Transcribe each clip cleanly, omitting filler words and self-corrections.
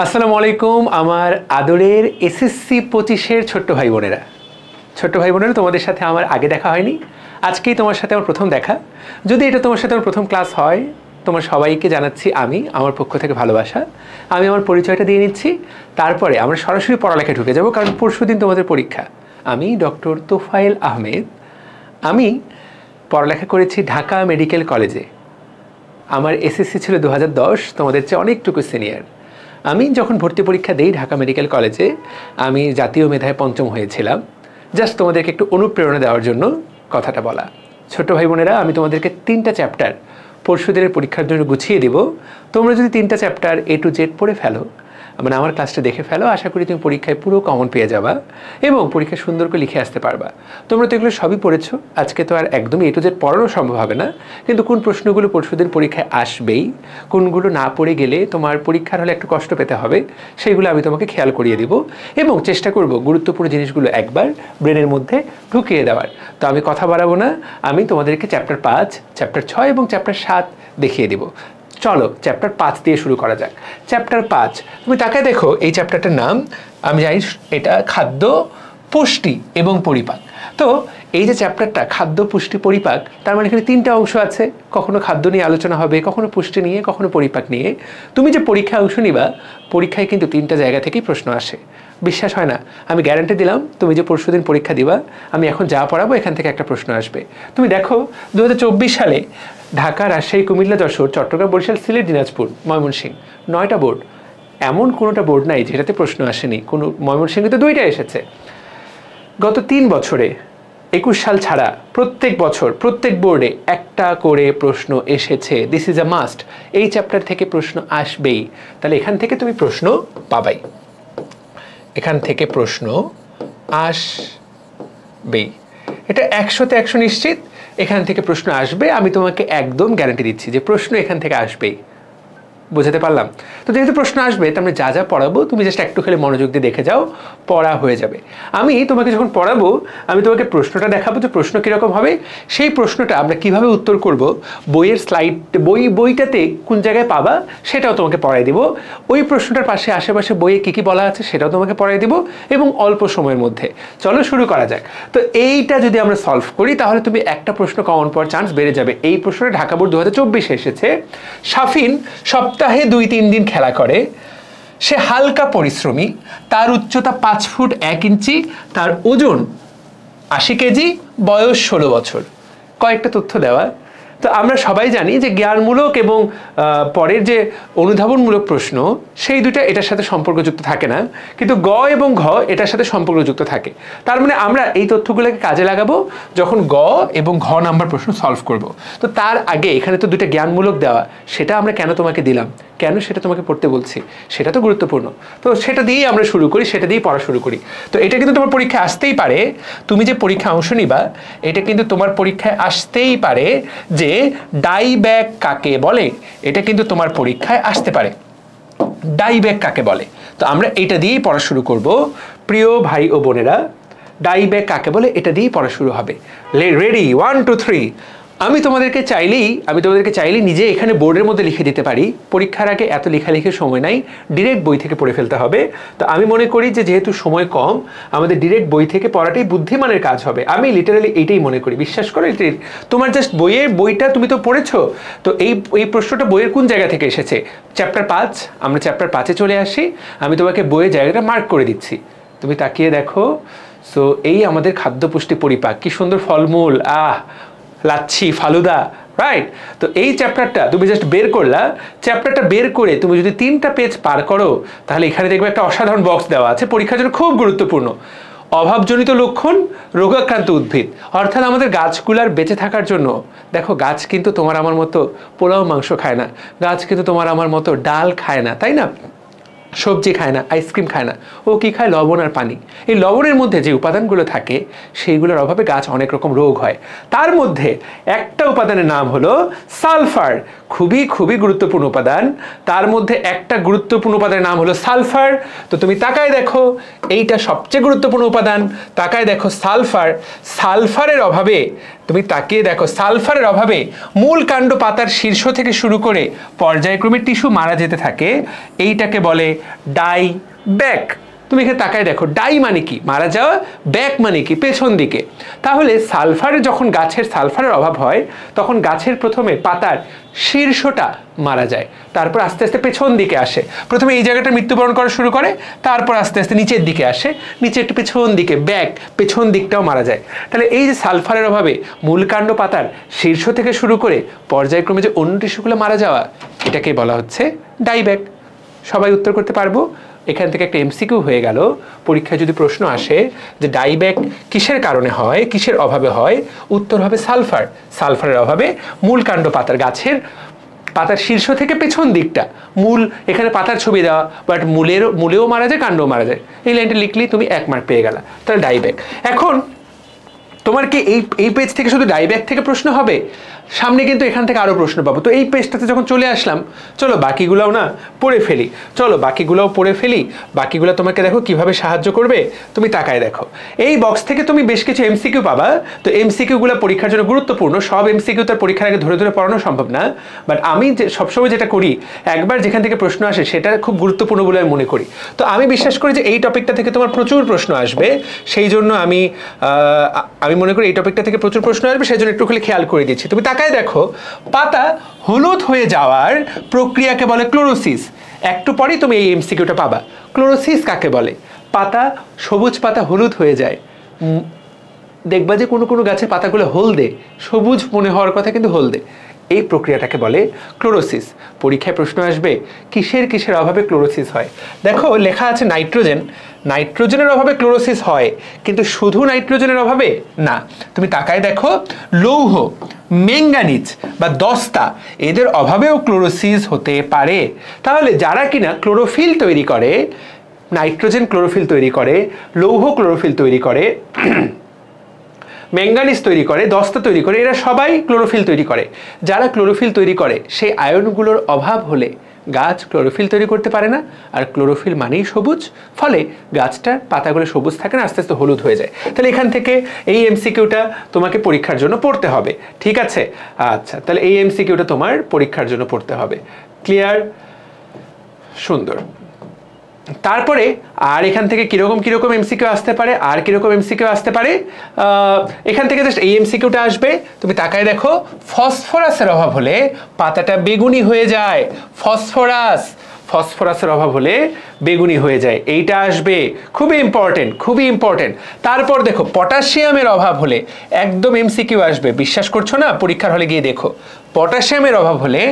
আসসালামু আলাইকুম আমার আদরের এসএসসি 25-এর ছোট্ট ভাই বোনেরা। তোমাদের সাথে আমার আগে দেখা হয়নি, আজকেই তোমার সাথে আমার প্রথম দেখা। যদি এটা তোমার সাথে আমার প্রথম ক্লাস হয়, তোমার সবাইকে জানাচ্ছি আমি আমার পক্ষ থেকে ভালোবাসা। আমি আমার পরিচয়টা দিয়ে নিচ্ছি, তারপরে আমরা সরাসরি পড়ালেখায় ঢুকে যাব, কারণ পরশুদিন তোমাদের পরীক্ষা। আমি ডক্টর তোফায়েল আহমেদ, আমি পড়ালেখা করেছি ঢাকা মেডিকেল কলেজে। আমার এসএসসি ছিল 2010, তোমাদের চেয়ে অনেকটুকু সিনিয়র। আমি যখন ভর্তি পরীক্ষা দিই ঢাকা মেডিকেল কলেজে, আমি জাতীয় মেধায় 5ম হয়েছিলাম। জাস্ট তোমাদেরকে একটু অনুপ্রেরণা দেওয়ার জন্য কথাটা বলা। ছোট্ট ভাই বোনেরা, আমি তোমাদেরকে 3টা চ্যাপ্টার পরশুদিনের পরীক্ষার জন্য গুছিয়ে দিব। তোমরা যদি 3টা চ্যাপ্টার A to Z পড়ে ফেলো, মানে আমার ক্লাসটা দেখে ফেলো, আশা করি তুমি পরীক্ষায় পুরো কমন পেয়ে যাবা এবং পরীক্ষা সুন্দর করে লিখে আসতে পারবা। তোমরা তো এগুলো সবই পড়েছো, আজকে তো আর একদমই A to Z পড়ানো সম্ভব হবে না, কিন্তু কোন প্রশ্নগুলো পরশুদিন পরীক্ষায় আসবেই, কোনগুলো না পড়ে গেলে তোমার পরীক্ষার হলে একটু কষ্ট পেতে হবে, সেইগুলো আমি তোমাকে খেয়াল করিয়ে দিব এবং চেষ্টা করব গুরুত্বপূর্ণ জিনিসগুলো একবার ব্রেনের মধ্যে ঢুকিয়ে দেওয়ার। তো আমি কথা বাড়াবো না, আমি তোমাদেরকে চ্যাপ্টার 5, চ্যাপ্টার 6 এবং চ্যাপ্টার 7 দেখিয়ে দিব। চলো চ্যাপ্টার 5 দিয়ে শুরু করা যাক। চ্যাপ্টার 5, তুমি তাকায় দেখো, এই চ্যাপ্টারটার নাম, আমি জানি এটা খাদ্য, পুষ্টি এবং পরিপাক। তো এই যে চ্যাপ্টারটা খাদ্য, পুষ্টি, পরিপাক, তার মানে এখানে 3টা অংশ আছে। কখনো খাদ্য নিয়ে আলোচনা হবে, কখনো পুষ্টি নিয়ে, কখনো পরিপাক নিয়ে। তুমি যে পরীক্ষায় অংশ নিবা, পরীক্ষায় কিন্তু 3টা জায়গা থেকেই প্রশ্ন আসে। বিশ্বাস হয় না? আমি গ্যারান্টি দিলাম, তুমি যে পরশুদিন পরীক্ষা দিবা, আমি এখন যা পড়াবো এখান থেকে একটা প্রশ্ন আসবে। তুমি দেখো 2024 সালে ঢাকা, রাজশাহী, কুমিল্লা, যশোর, চট্টগ্রাম, বরিশাল, সিলেট, দিনাজপুর, ময়মনসিংহ, 9টা বোর্ড। এমন কোনোটা বোর্ড নাই যেটাতে প্রশ্ন আসেনি। কোনো ময়মনসিংহে তো 2টা এসেছে। গত 3 বছরে, 21 সাল ছাড়া প্রত্যেক বছর প্রত্যেক বোর্ডে একটা করে প্রশ্ন এসেছে। This is a must. এই চ্যাপ্টার থেকে প্রশ্ন আসবেই। তাহলে এখান থেকে তুমি প্রশ্ন পাবাই, এখান থেকে প্রশ্ন আসবেই। এটা 100-তে 100 নিশ্চিত এখান থেকে প্রশ্ন আসবে। আমি তোমাকে একদম গ্যারান্টি দিচ্ছি যে প্রশ্ন এখান থেকে আসবেই। বুঝাতে পারলাম? তো যেহেতু প্রশ্ন আসবে, তার মানে যা যা পড়াবো তুমি জাস্ট একটু খালি মনোযোগ দিয়ে দেখে যাও, পড়া হয়ে যাবে। আমি তোমাকে যখন পড়াবো, আমি তোমাকে প্রশ্নটা দেখাবো যে প্রশ্ন কীরকম হবে, সেই প্রশ্নটা আমরা কিভাবে উত্তর করব, বইয়ের স্লাইড, বইটাতে কোন জায়গায় পাবা সেটাও তোমাকে পড়াই দিব। ওই প্রশ্নটার পাশে আশেপাশে বইয়ে কী কী বলা আছে সেটাও তোমাকে পড়াই দিব, এবং অল্প সময়ের মধ্যে। চলো শুরু করা যাক। তো এইটা যদি আমরা সলভ করি, তাহলে তুমি একটা প্রশ্ন কমন পাওয়ার চান্স বেড়ে যাবে। এই প্রশ্নটা ঢাকা বোর্ড 2024 এসেছে। সাফিন সপ্তাহে 2-3 দিন খেলা করে, সে হালকা পরিশ্রমী, তার উচ্চতা 5 ফুট 1 ইঞ্চি, তার ওজন 80 কেজি, বয়স 16 বছর। কয়েকটা তথ্য দেওয়া। তো আমরা সবাই জানি যে জ্ঞানমূলক এবং পরের যে অনুধাবনমূলক প্রশ্ন, সেই দুটো এটার সাথে সম্পর্কযুক্ত থাকে না, কিন্তু গ এবং ঘ এটার সাথে সম্পর্কযুক্ত থাকে। তার মানে আমরা এই তথ্যগুলোকে কাজে লাগাবো যখন গ এবং ঘ নাম্বার প্রশ্ন সলভ করব। তো তার আগে এখানে তো দুটো জ্ঞানমূলক দেওয়া, সেটা আমরা কেন তোমাকে দিলাম, কেন সেটা তোমাকে পড়তে বলছি, সেটা তো গুরুত্বপূর্ণ। তো সেটা দিয়েই আমরা শুরু করি, সেটা দিয়েই পড়া শুরু করি। তো এটা কিন্তু তোমার পরীক্ষায় আসতেই পারে। তুমি যে পরীক্ষায় অংশ নিবা, এটা কিন্তু তোমার পরীক্ষায় আসতেই পারে যে ডাই ব্যাগ কাকে বলে। এটা কিন্তু তোমার পরীক্ষায় আসতে পারে, ডাই ব্যাগ কাকে বলে। তো আমরা এটা দিয়েই পড়া শুরু করব। প্রিয় ভাই ও বোনেরা, ডাই ব্যাগ কাকে বলে এটা দিয়েই পড়া শুরু হবে। রেডি? 1 2 3। আমি তোমাদেরকে চাইলেই নিজে এখানে বোর্ডের মধ্যে লিখে দিতে পারি। পরীক্ষার আগে এত লেখালেখির সময় নাই, ডিরেক্ট বই থেকে পড়ে ফেলতে হবে। তো আমি মনে করি যে যেহেতু সময় কম, আমাদের ডিরেক্ট বই থেকে পড়াটাই বুদ্ধিমানের কাজ হবে। আমি লিটারালি এইটাই মনে করি, বিশ্বাস করো। তোমার জাস্ট বইটা তুমি তো পড়েছো, তো এই প্রশ্নটা বইয়ের কোন জায়গা থেকে এসেছে? চ্যাপ্টার 5। আমরা চ্যাপ্টার 5-এ চলে আসি। আমি তোমাকে বইয়ের জায়গাটা মার্ক করে দিচ্ছি, তুমি তাকিয়ে দেখো। সো এই আমাদের খাদ্য, পুষ্টি, পরিপাক, কি সুন্দর ফলমূল, লাচ্ছি, ফালুদা, রাইট? তো এই চ্যাপ্টারটা তুমি জাস্ট বের করলা। চ্যাপ্টারটা বের করে তুমি যদি 3টা পেজ পার করো, তাহলে এখানে দেখবে একটা অসাধারণ বক্স দেওয়া আছে, পরীক্ষার জন্য খুব গুরুত্বপূর্ণ। অভাবজনিত লক্ষণ, রোগাক্রান্ত উদ্ভিদ, অর্থাৎ আমাদের গাছগুলার বেঁচে থাকার জন্য। দেখো, গাছ কিন্তু তোমার আমার মতো পোলাও মাংস খায় না, গাছ কিন্তু তোমার আমার মতো ডাল খায় না, তাই না? সবজি খায় না, আইসক্রিম খায় না, ও কি খায়? লবণ আর পানি। এই লবণের মধ্যে যে উপাদানগুলো থাকে, সেইগুলোর অভাবে গাছ অনেক রকম রোগ হয়। তার মধ্যে একটা উপাদানের নাম হলো সালফার, খুবই খুবই গুরুত্বপূর্ণ উপাদান। তার মধ্যে একটা গুরুত্বপূর্ণ উপাদানের নাম হলো সালফার। তো তুমি তাকায় দেখো, এইটা সবচেয়ে গুরুত্বপূর্ণ উপাদান। তাকায় দেখো সালফার। সালফারের অভাবে তুমি তাকিয়ে দেখো, সালফারের অভাবে মূল কাণ্ড পাতার শীর্ষ থেকে শুরু করে পর্যায়ক্রমে টিস্যু মারা যেতে থাকে, এইটাকে বলে ডাইব্যাক। তুমি এখানে তাকায় দেখো, ডাই মানে কি মারা যাওয়া, ব্যাক মানে কি পেছন দিকে। তাহলে সালফারে যখন গাছের সালফারের অভাব হয় তখন গাছের প্রথমে পাতার শীর্ষটা মারা যায়, তারপর আস্তে আস্তে পেছন দিকে আসে। প্রথমে এই জায়গাটা মৃত্যুবরণ করা শুরু করে, তারপর আস্তে আস্তে নিচের দিকে আসে, নিচে একটু পেছন দিকে ব্যাক, পেছন দিকটাও মারা যায়। তাহলে এই যে সালফারের অভাবে মূল কাণ্ড পাতার শীর্ষ থেকে শুরু করে পর্যায়ক্রমে যে অন্য টিস্যুগুলো মারা যাওয়া, এটাকে বলা হচ্ছে ডাইব্যাক। সবাই উত্তর করতে পারবো? এখান থেকে একটা এমসিকিউ হয়ে গেল। পরীক্ষায় যদি প্রশ্ন আসে যে ডাইব্যাক কিসের কারণে হয়, কিসের অভাবে হয়, উত্তর হবে সালফার। সালফারের অভাবে মূল কাণ্ড পাতার গাছের পাতার শীর্ষ থেকে পেছন দিকটা, মূল এখানে পাতার ছবি দেওয়া, বাট মূলেও মারা যায়, কাণ্ডও মারা যায়। এই লাইনটা লিখলেই তুমি 1 মার্ক পেয়ে গেলা। তাহলে ডাইব্যাক। এখন তোমার কি এই পেজ থেকে শুধু ডাইব্যাক থেকে প্রশ্ন হবে? সামনে কিন্তু এখান থেকে আরও প্রশ্ন পাবো। তো এই পেজটাতে যখন চলে আসলাম, চলো বাকিগুলোও না পড়ে ফেলি। চলো বাকিগুলোও পড়ে ফেলি। বাকিগুলো তোমাকে দেখো কিভাবে সাহায্য করবে। তুমি তাকায় দেখো, এই বক্স থেকে তুমি বেশ কিছু এমসিকিউ পাবা। তো এমসিকিউগুলো পরীক্ষার জন্য গুরুত্বপূর্ণ। সব এমসিকিউ তার পরীক্ষার আগে ধরে ধরে পড়ানো সম্ভব না, বাট আমি সবসময় যেটা করি, একবার যেখান থেকে প্রশ্ন আসে সেটা খুব গুরুত্বপূর্ণ বলে আমি মনে করি। তো আমি বিশ্বাস করি যে এই টপিকটা থেকে তোমার প্রচুর প্রশ্ন আসবে, সেই জন্য আমি মনে করি এই টপিকটা থেকে প্রচুর প্রশ্ন আসবে, সেই জন্য একটু খালি খেয়াল করে দিচ্ছি। তুমি তাকায় দেখো, পাতা হলুদ হয়ে যাওয়ার প্রক্রিয়াকে বলে ক্লোরোসিস। একটু পরেই তুমি এই এমসিকিউটা পাবা। ক্লোরোসিস কাকে বলে? পাতা, সবুজ পাতা হলুদ হয়ে যায়। দেখবা যে কোনো কোনো গাছের পাতাগুলো হলদে, সবুজ মনে হওয়ার কথা কিন্তু হলদে। এই প্রক্রিয়াটাকে বলে ক্লোরোসিস। পরীক্ষায় প্রশ্ন আসবে কিসের কিসের অভাবে ক্লোরোসিস হয়। দেখো লেখা আছে নাইট্রোজেন। নাইট্রোজেনের অভাবে ক্লোরোসিস হয়, কিন্তু শুধু নাইট্রোজেনের অভাবে না। তুমি তাকায় দেখো, লৌহ, ম্যাঙ্গানিজ বা দস্তা, এদের অভাবেও ক্লোরোসিস হতে পারে। তাহলে যারা কিনা ক্লোরোফিল তৈরি করে, নাইট্রোজেন ক্লোরোফিল তৈরি করে, লৌহ ক্লোরোফিল তৈরি করে, ম্যাঙ্গানিজ তৈরি করে, দস্তা তৈরি করে, এরা সবাই ক্লোরোফিল তৈরি করে। যারা ক্লোরোফিল তৈরি করে সেই আয়নগুলোর অভাব হলে গাছ ক্লোরোফিল তৈরি করতে পারে না, আর ক্লোরোফিল মানেই সবুজ, ফলে গাছটার পাতাগুলো সবুজ থাকে না, আস্তে আস্তে হলুদ হয়ে যায়। তাহলে এখান থেকে এই এমসিকিউটা তোমাকে পরীক্ষার জন্য পড়তে হবে, ঠিক আছে? আচ্ছা, তাহলে এই এমসিকিউটা তোমার পরীক্ষার জন্য পড়তে হবে। ক্লিয়ার? সুন্দর। তারপরে আর এখান থেকে কিরকম কিরকম এমসিকিউ আসতে পারে, আর কিরকম এমসিকিউ আসতে পারে, এখান থেকে জাস্ট এই এমসিকিউটা আসবে। তুমি তাকায় দেখো, ফসফরাসের অভাব হলে পাতাটা বেগুনি হয়ে যায়। ফসফরাসের অভাব হলে বেগুনি হয়ে যায়, এইটা আসবে। খুবই ইম্পর্টেন্ট, খুবই ইম্পর্টেন্ট। তারপর দেখো, পটাশিয়ামের অভাব হলে একদম এমসিকিউ আসবে। বিশ্বাস করছো না? পরীক্ষার হলে গিয়ে দেখো। পটাশিয়ামের অভাব হলে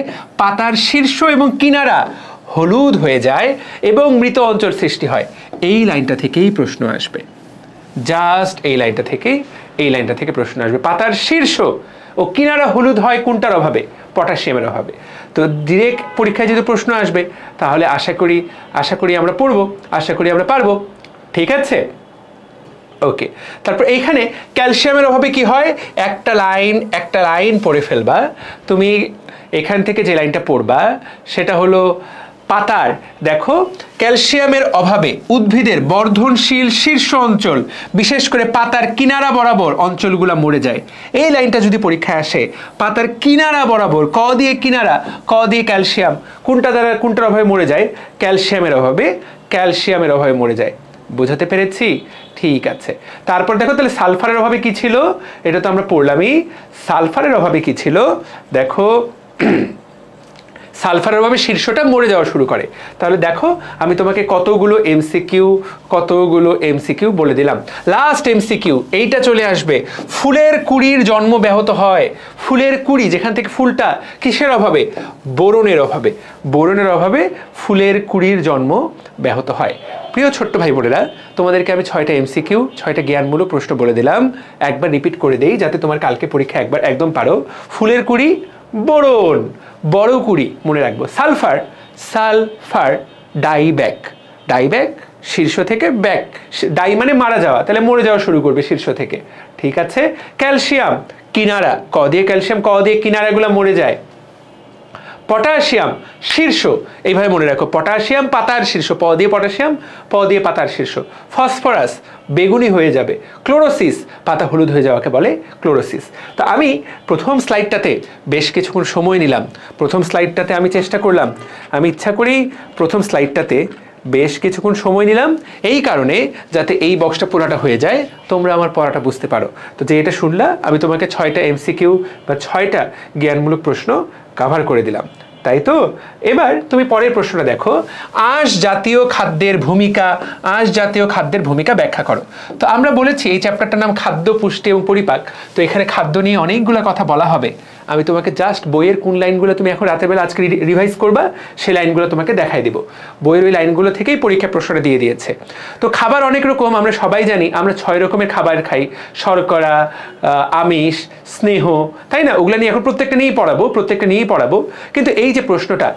পাতার শীর্ষ এবং কিনারা হলুদ হয়ে যায় এবং মৃত অঞ্চল সৃষ্টি হয়। এই লাইনটা থেকেই প্রশ্ন আসবে, জাস্ট এই লাইনটা থেকে প্রশ্ন আসবে। পাতার শীর্ষ ও কিনারা হলুদ হয় কোনটার অভাবে? পটাশিয়ামের অভাবে। তো ডিরেক্ট পরীক্ষায় যদি প্রশ্ন আসবে তাহলে আশা করি আমরা পড়বো, আশা করি আমরা পারবো, ঠিক আছে? ওকে। তারপর এইখানে ক্যালসিয়ামের অভাবে কি হয়, একটা লাইন পড়ে ফেলবা। তুমি এখান থেকে যে লাইনটা পড়বা সেটা হলো পাতার, দেখো, ক্যালসিয়ামের অভাবে উদ্ভিদের বর্ধনশীল শীর্ষ অঞ্চল, বিশেষ করে পাতার কিনারা বরাবর অঞ্চলগুলো মরে যায়। এই লাইনটা যদি পরীক্ষায় আসে, পাতার কিনারা বরাবর, ক দিয়ে কিনারা, ক দিয়ে ক্যালসিয়াম, কোনটার অভাবে মরে যায়? ক্যালসিয়ামের অভাবে মরে যায়। বোঝাতে পেরেছি? ঠিক আছে। তারপর দেখো, তাহলে সালফারের অভাবে কি ছিল? এটা তো আমরা পড়লামই। সালফারের অভাবে কি ছিল? দেখো, সালফারের অভাবে শীর্ষটা মরে যাওয়া শুরু করে। তাহলে দেখো, আমি তোমাকে কতগুলো এমসিকিউ বলে দিলাম। লাস্ট এমসিকিউ এইটা চলে আসবে, ফুলের কুঁড়ির জন্ম ব্যাহত হয়। ফুলের কুঁড়ি, যেখান থেকে ফুলটা, কিসের অভাবে? বোরনের অভাবে ফুলের কুঁড়ির জন্ম ব্যাহত হয়। প্রিয় ছোট্ট ভাই বোনেরা, তোমাদেরকে আমি 6টা এমসিকিউ, 6টা জ্ঞানমূলক প্রশ্ন বলে দিলাম। একবার রিপিট করে দেই যাতে তোমার কালকে পরীক্ষা একদম পারো। ফুলের কুঁড়ি, বোরন, বড় কুঁড়ি মনে রাখবো, সালফার, ডাইব্যাক শীর্ষ থেকে ব্যাক, ডাই মানে মারা যাওয়া, তাহলে মরে যাওয়া শুরু করবে শীর্ষ থেকে, ঠিক আছে? ক্যালসিয়াম, কিনারা, ক দিয়ে ক্যালসিয়াম, ক দিয়ে কিনারাগুলো মরে যায়। পটাশিয়াম শীর্ষ, এইভাবে মনে রাখো, পটাশিয়াম পাতার শীর্ষ, প দিয়ে পটাশিয়াম, প দিয়ে পাতার শীর্ষ। ফসফরাস বেগুনি হয়ে যাবে। ক্লোরোসিস পাতা হলুদ হয়ে যাওয়াকে বলে ক্লোরোসিস। তো আমি প্রথম স্লাইডটাতে বেশ কিছুক্ষণ সময় নিলাম, প্রথম স্লাইডটাতে আমি চেষ্টা করলাম, আমি ইচ্ছা করেই প্রথম স্লাইডটাতে বেশ কিছুক্ষণ সময় নিলাম এই কারণে যাতে এই বক্সটা পুরোটা হয়ে যায়, তোমরা আমার পড়াটা বুঝতে পারো। তো যে এটা শুনলা, আমি তোমাকে 6টা MCQ বা 6টা জ্ঞানমূলক প্রশ্ন কভার করে দিলাম, তাই তো? এবার তুমি পরের প্রশ্নটা দেখো, আঁশ জাতীয় খাদ্যের ভূমিকা, আঁশ জাতীয় খাদ্যের ভূমিকা ব্যাখ্যা করো। তো আমরা বলেছি এই চ্যাপ্টারটার নাম খাদ্য, পুষ্টি এবং পরিপাক। তো এখানে খাদ্য নিয়ে অনেকগুলো কথা বলা হবে। আমি তোমাকে জাস্ট বইয়ের কোন লাইনগুলো তুমি এখন রাতের বেলা আজকে রিভাইজ করবা সেই লাইনগুলো তোমাকে দেখাই দিব। বইয়ের ওই লাইনগুলো থেকেই পরীক্ষা প্রশ্নটা দিয়ে দিয়েছে। তো খাবার অনেক রকম, আমরা সবাই জানি, আমরা 6 রকমের খাবার খাই, শর্করা, আমিষ, স্নেহ, তাই না? ওগুলো নিয়ে এখন প্রত্যেকটা নিয়েই পড়াবো। কিন্তু এই যে প্রশ্নটা,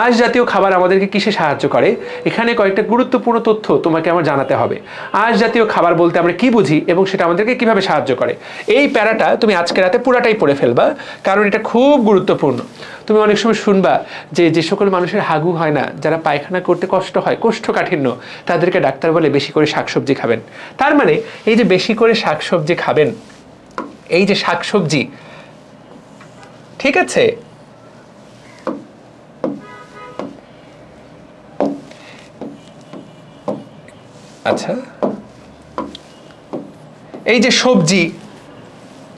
আঁশ জাতীয় খাবার আমাদেরকে কিসে সাহায্য করে, এখানে কয়েকটা গুরুত্বপূর্ণ তথ্য তোমাকে আমার জানাতে হবে। আঁশ জাতীয় খাবার বলতে আমরা কি বুঝি এবং সেটা আমাদেরকে কিভাবে সাহায্য করে, এই প্যারাটা তুমি আজকে রাতে পুরাটাই পড়ে ফেলবা, কারণ এটা খুব গুরুত্বপূর্ণ। তুমি অনেক সময় শুনবা যে সকল মানুষের হাগু হয় না, যারা পায়খানা করতে কষ্ট হয়, কোষ্ঠকাঠিন্য, তাদেরকে ডাক্তার বলে বেশি করে শাকসবজি খাবেন। তার মানে এই যে বেশি করে শাকসবজি খাবেন, এই যে শাকসবজি, ঠিক আছে, আচ্ছা, এই যে সবজি,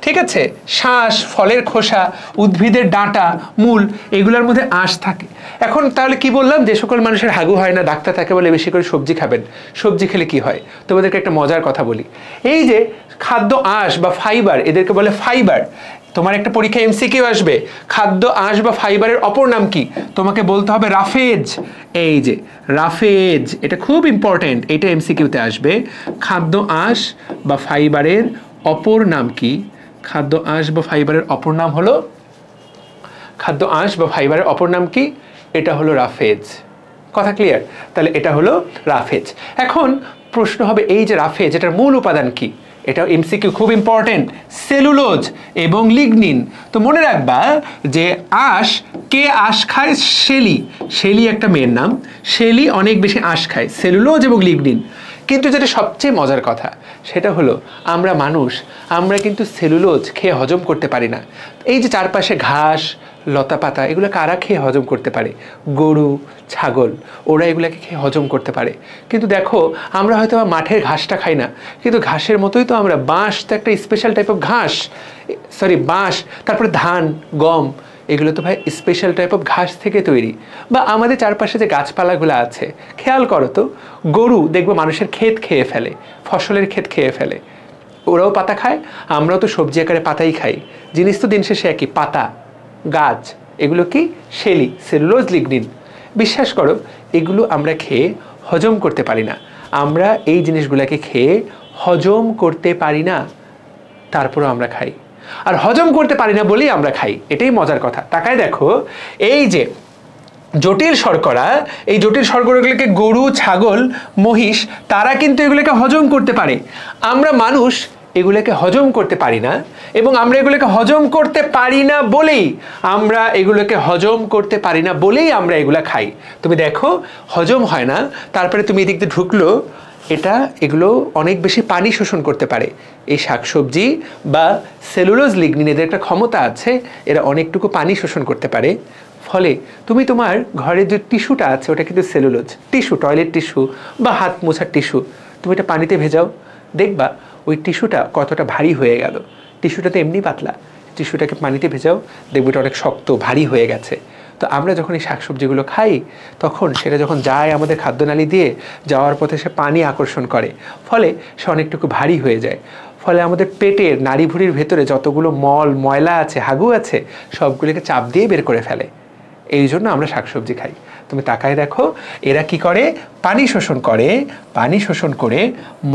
ঠিক আছে, শাঁস, ফলের খোসা, উদ্ভিদের ডাঁটা, মূল, এগুলোর মধ্যে আঁশ থাকে। এখন তাহলে কি বললাম, যে সকল মানুষের হাগু হয় না, ডাক্তার তাকে বলে বেশি করে সবজি খাবেন। সবজি খেলে কি হয়, তোমাদেরকে একটা মজার কথা বলি। এই যে খাদ্য আঁশ বা ফাইবার, এদেরকে বলে ফাইবার। তোমার একটা পরীক্ষা MCQ আসবে, খাদ্য আঁশ বা ফাইবারের অপর নাম কি, তোমাকে বলতে হবে রাফেজ। এই যে রাফেজ, এটা খুব ইম্পর্টেন্ট, এটা MCQতে আসবে। খাদ্য আঁশ বা ফাইবারের অপর নাম কি? খাদ্য আঁশ বা ফাইবারের অপর নাম হলো, খাদ্য আঁশ বা ফাইবারের অপর নাম কি? এটা হলো রাফেজ। কথা ক্লিয়ার? তাহলে এটা হলো রাফেজ। এখন প্রশ্ন হবে, এই যে রাফেজ, এটার মূল উপাদান কি? এটাও MCQ খুব ইম্পর্টেন্ট, সেলুলোজ এবং লিগনিন। তো মনে রাখবা যে আঁশ, কে আঁশ খায়? শেলি একটা মেয়ের নাম, শেলি অনেক বেশি আঁশ খায়, সেলুলোজ এবং লিগনিন। কিন্তু যেটা সবচেয়ে মজার কথা সেটা হলো, আমরা মানুষ, আমরা কিন্তু সেলুলোজ খেয়ে হজম করতে পারি না। এই যে চারপাশে ঘাস, লতা পাতা, এগুলো কারা খেয়ে হজম করতে পারে? গরু, ছাগল, ওরা এগুলোকে খেয়ে হজম করতে পারে। কিন্তু দেখো, আমরা হয়তো মাঠের ঘাসটা খাই না, কিন্তু ঘাসের মতোই তো আমরা, বাঁশ তো একটা স্পেশাল টাইপ অফ ঘাস, বাঁশ, তারপরে ধান, গম, এগুলো তো ভাই স্পেশাল টাইপ অফ ঘাস থেকে তৈরি। বা আমাদের চারপাশে যে গাছপালাগুলো আছে, খেয়াল করো তো, গরু দেখবো মানুষের ক্ষেত খেয়ে ফেলে, ফসলের ক্ষেত খেয়ে ফেলে, ওরাও পাতা খায়, আমরাও তো সবজি আকারে পাতাই খাই। জিনিস তো দিন শেষে একই, পাতা, গাছ, এগুলো কি? শেলি, সেলুলোজ, লিগনিন। বিশ্বাস করো, এগুলো আমরা খেয়ে হজম করতে পারি না। আমরা এই জিনিসগুলোকে খেয়ে হজম করতে পারি না, তারপরও আমরা খাই। আর হজম করতে পারি না বলেই আমরা খাই, এটাই মজার কথা। তাকায় দেখো, এই যে জটিল শর্করা, এই জটিল শর্করাগুলোকে গরু, ছাগল, মহিষ, তারা কিন্তু এগুলোকে হজম করতে পারে। আমরা মানুষ এগুলোকে হজম করতে পারি না, এবং আমরা এগুলোকে হজম করতে পারি না বলেই আমরা এগুলা খাই। তুমি দেখো, হজম হয় না, তারপরে তুমি এদিক দিয়ে ঢুকলো, এগুলো অনেক বেশি পানি শোষণ করতে পারে। এই শাকসবজি বা সেলুলোজ, লিগনিন, এদের একটা ক্ষমতা আছে, এরা অনেকটুকু পানি শোষণ করতে পারে। ফলে তুমি তোমার ঘরে যে টিস্যুটা আছে, ওটা কিন্তু সেলুলোজ টিস্যু, টয়লেট টিস্যু বা হাত মোছার টিস্যু, তুমি এটা পানিতে ভেজাও, দেখবা ওই টিস্যুটা কতটা ভারী হয়ে গেল। টিস্যুটা তো এমনি পাতলা, টিস্যুটাকে পানিতে ভেজাও, দেখবে এটা অনেক শক্ত, ভারী হয়ে গেছে। তো আমরা যখন এই শাকসবজিগুলো খাই, তখন সেটা যখন যায় আমাদের খাদ্যনালী দিয়ে, যাওয়ার পথে সে পানি আকর্ষণ করে, ফলে সে অনেকটুকু ভারী হয়ে যায়। ফলে আমাদের পেটের নাড়িভুড়ির ভেতরে যতগুলো ময়লা আছে, হাগু আছে, সবগুলোকে চাপ দিয়ে বের করে ফেলে। এই জন্য আমরা শাকসবজি খাই। তুমি তাকায় দেখো, এরা কি করে? পানি শোষণ করে, পানি শোষণ করে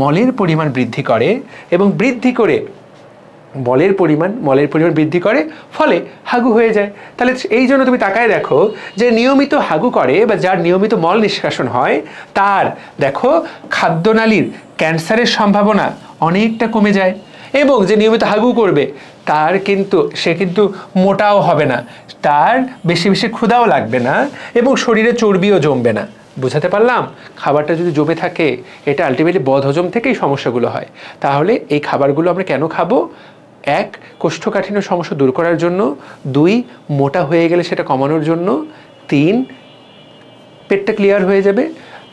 মলের পরিমাণ বৃদ্ধি করে, এবং বৃদ্ধি করে মলের পরিমাণ বৃদ্ধি করে, ফলে হাগু হয়ে যায়। তাহলে এই জন্য তুমি তাকায় দেখো, যে নিয়মিত হাগু করে বা যার নিয়মিত মল নিষ্কাশন হয়, তার দেখো খাদ্যনালীর ক্যান্সারের সম্ভাবনা অনেকটা কমে যায়। এবং যে নিয়মিত হাগু করবে, সে কিন্তু মোটাও হবে না, তার বেশি বেশি ক্ষুধাও লাগবে না এবং শরীরে চর্বিও জমবে না। বুঝাতে পারলাম? খাবারটা যদি জমে থাকে এটা আলটিমেটলি বদহজম থেকেই সমস্যাগুলো হয়। তাহলে এই খাবারগুলো আমরা কেন খাবো? 1, কোষ্ঠকাঠিন্য সমস্যা দূর করার জন্য, 2, মোটা হয়ে গেলে সেটা কমানোর জন্য, 3, পেটটা ক্লিয়ার হয়ে যাবে,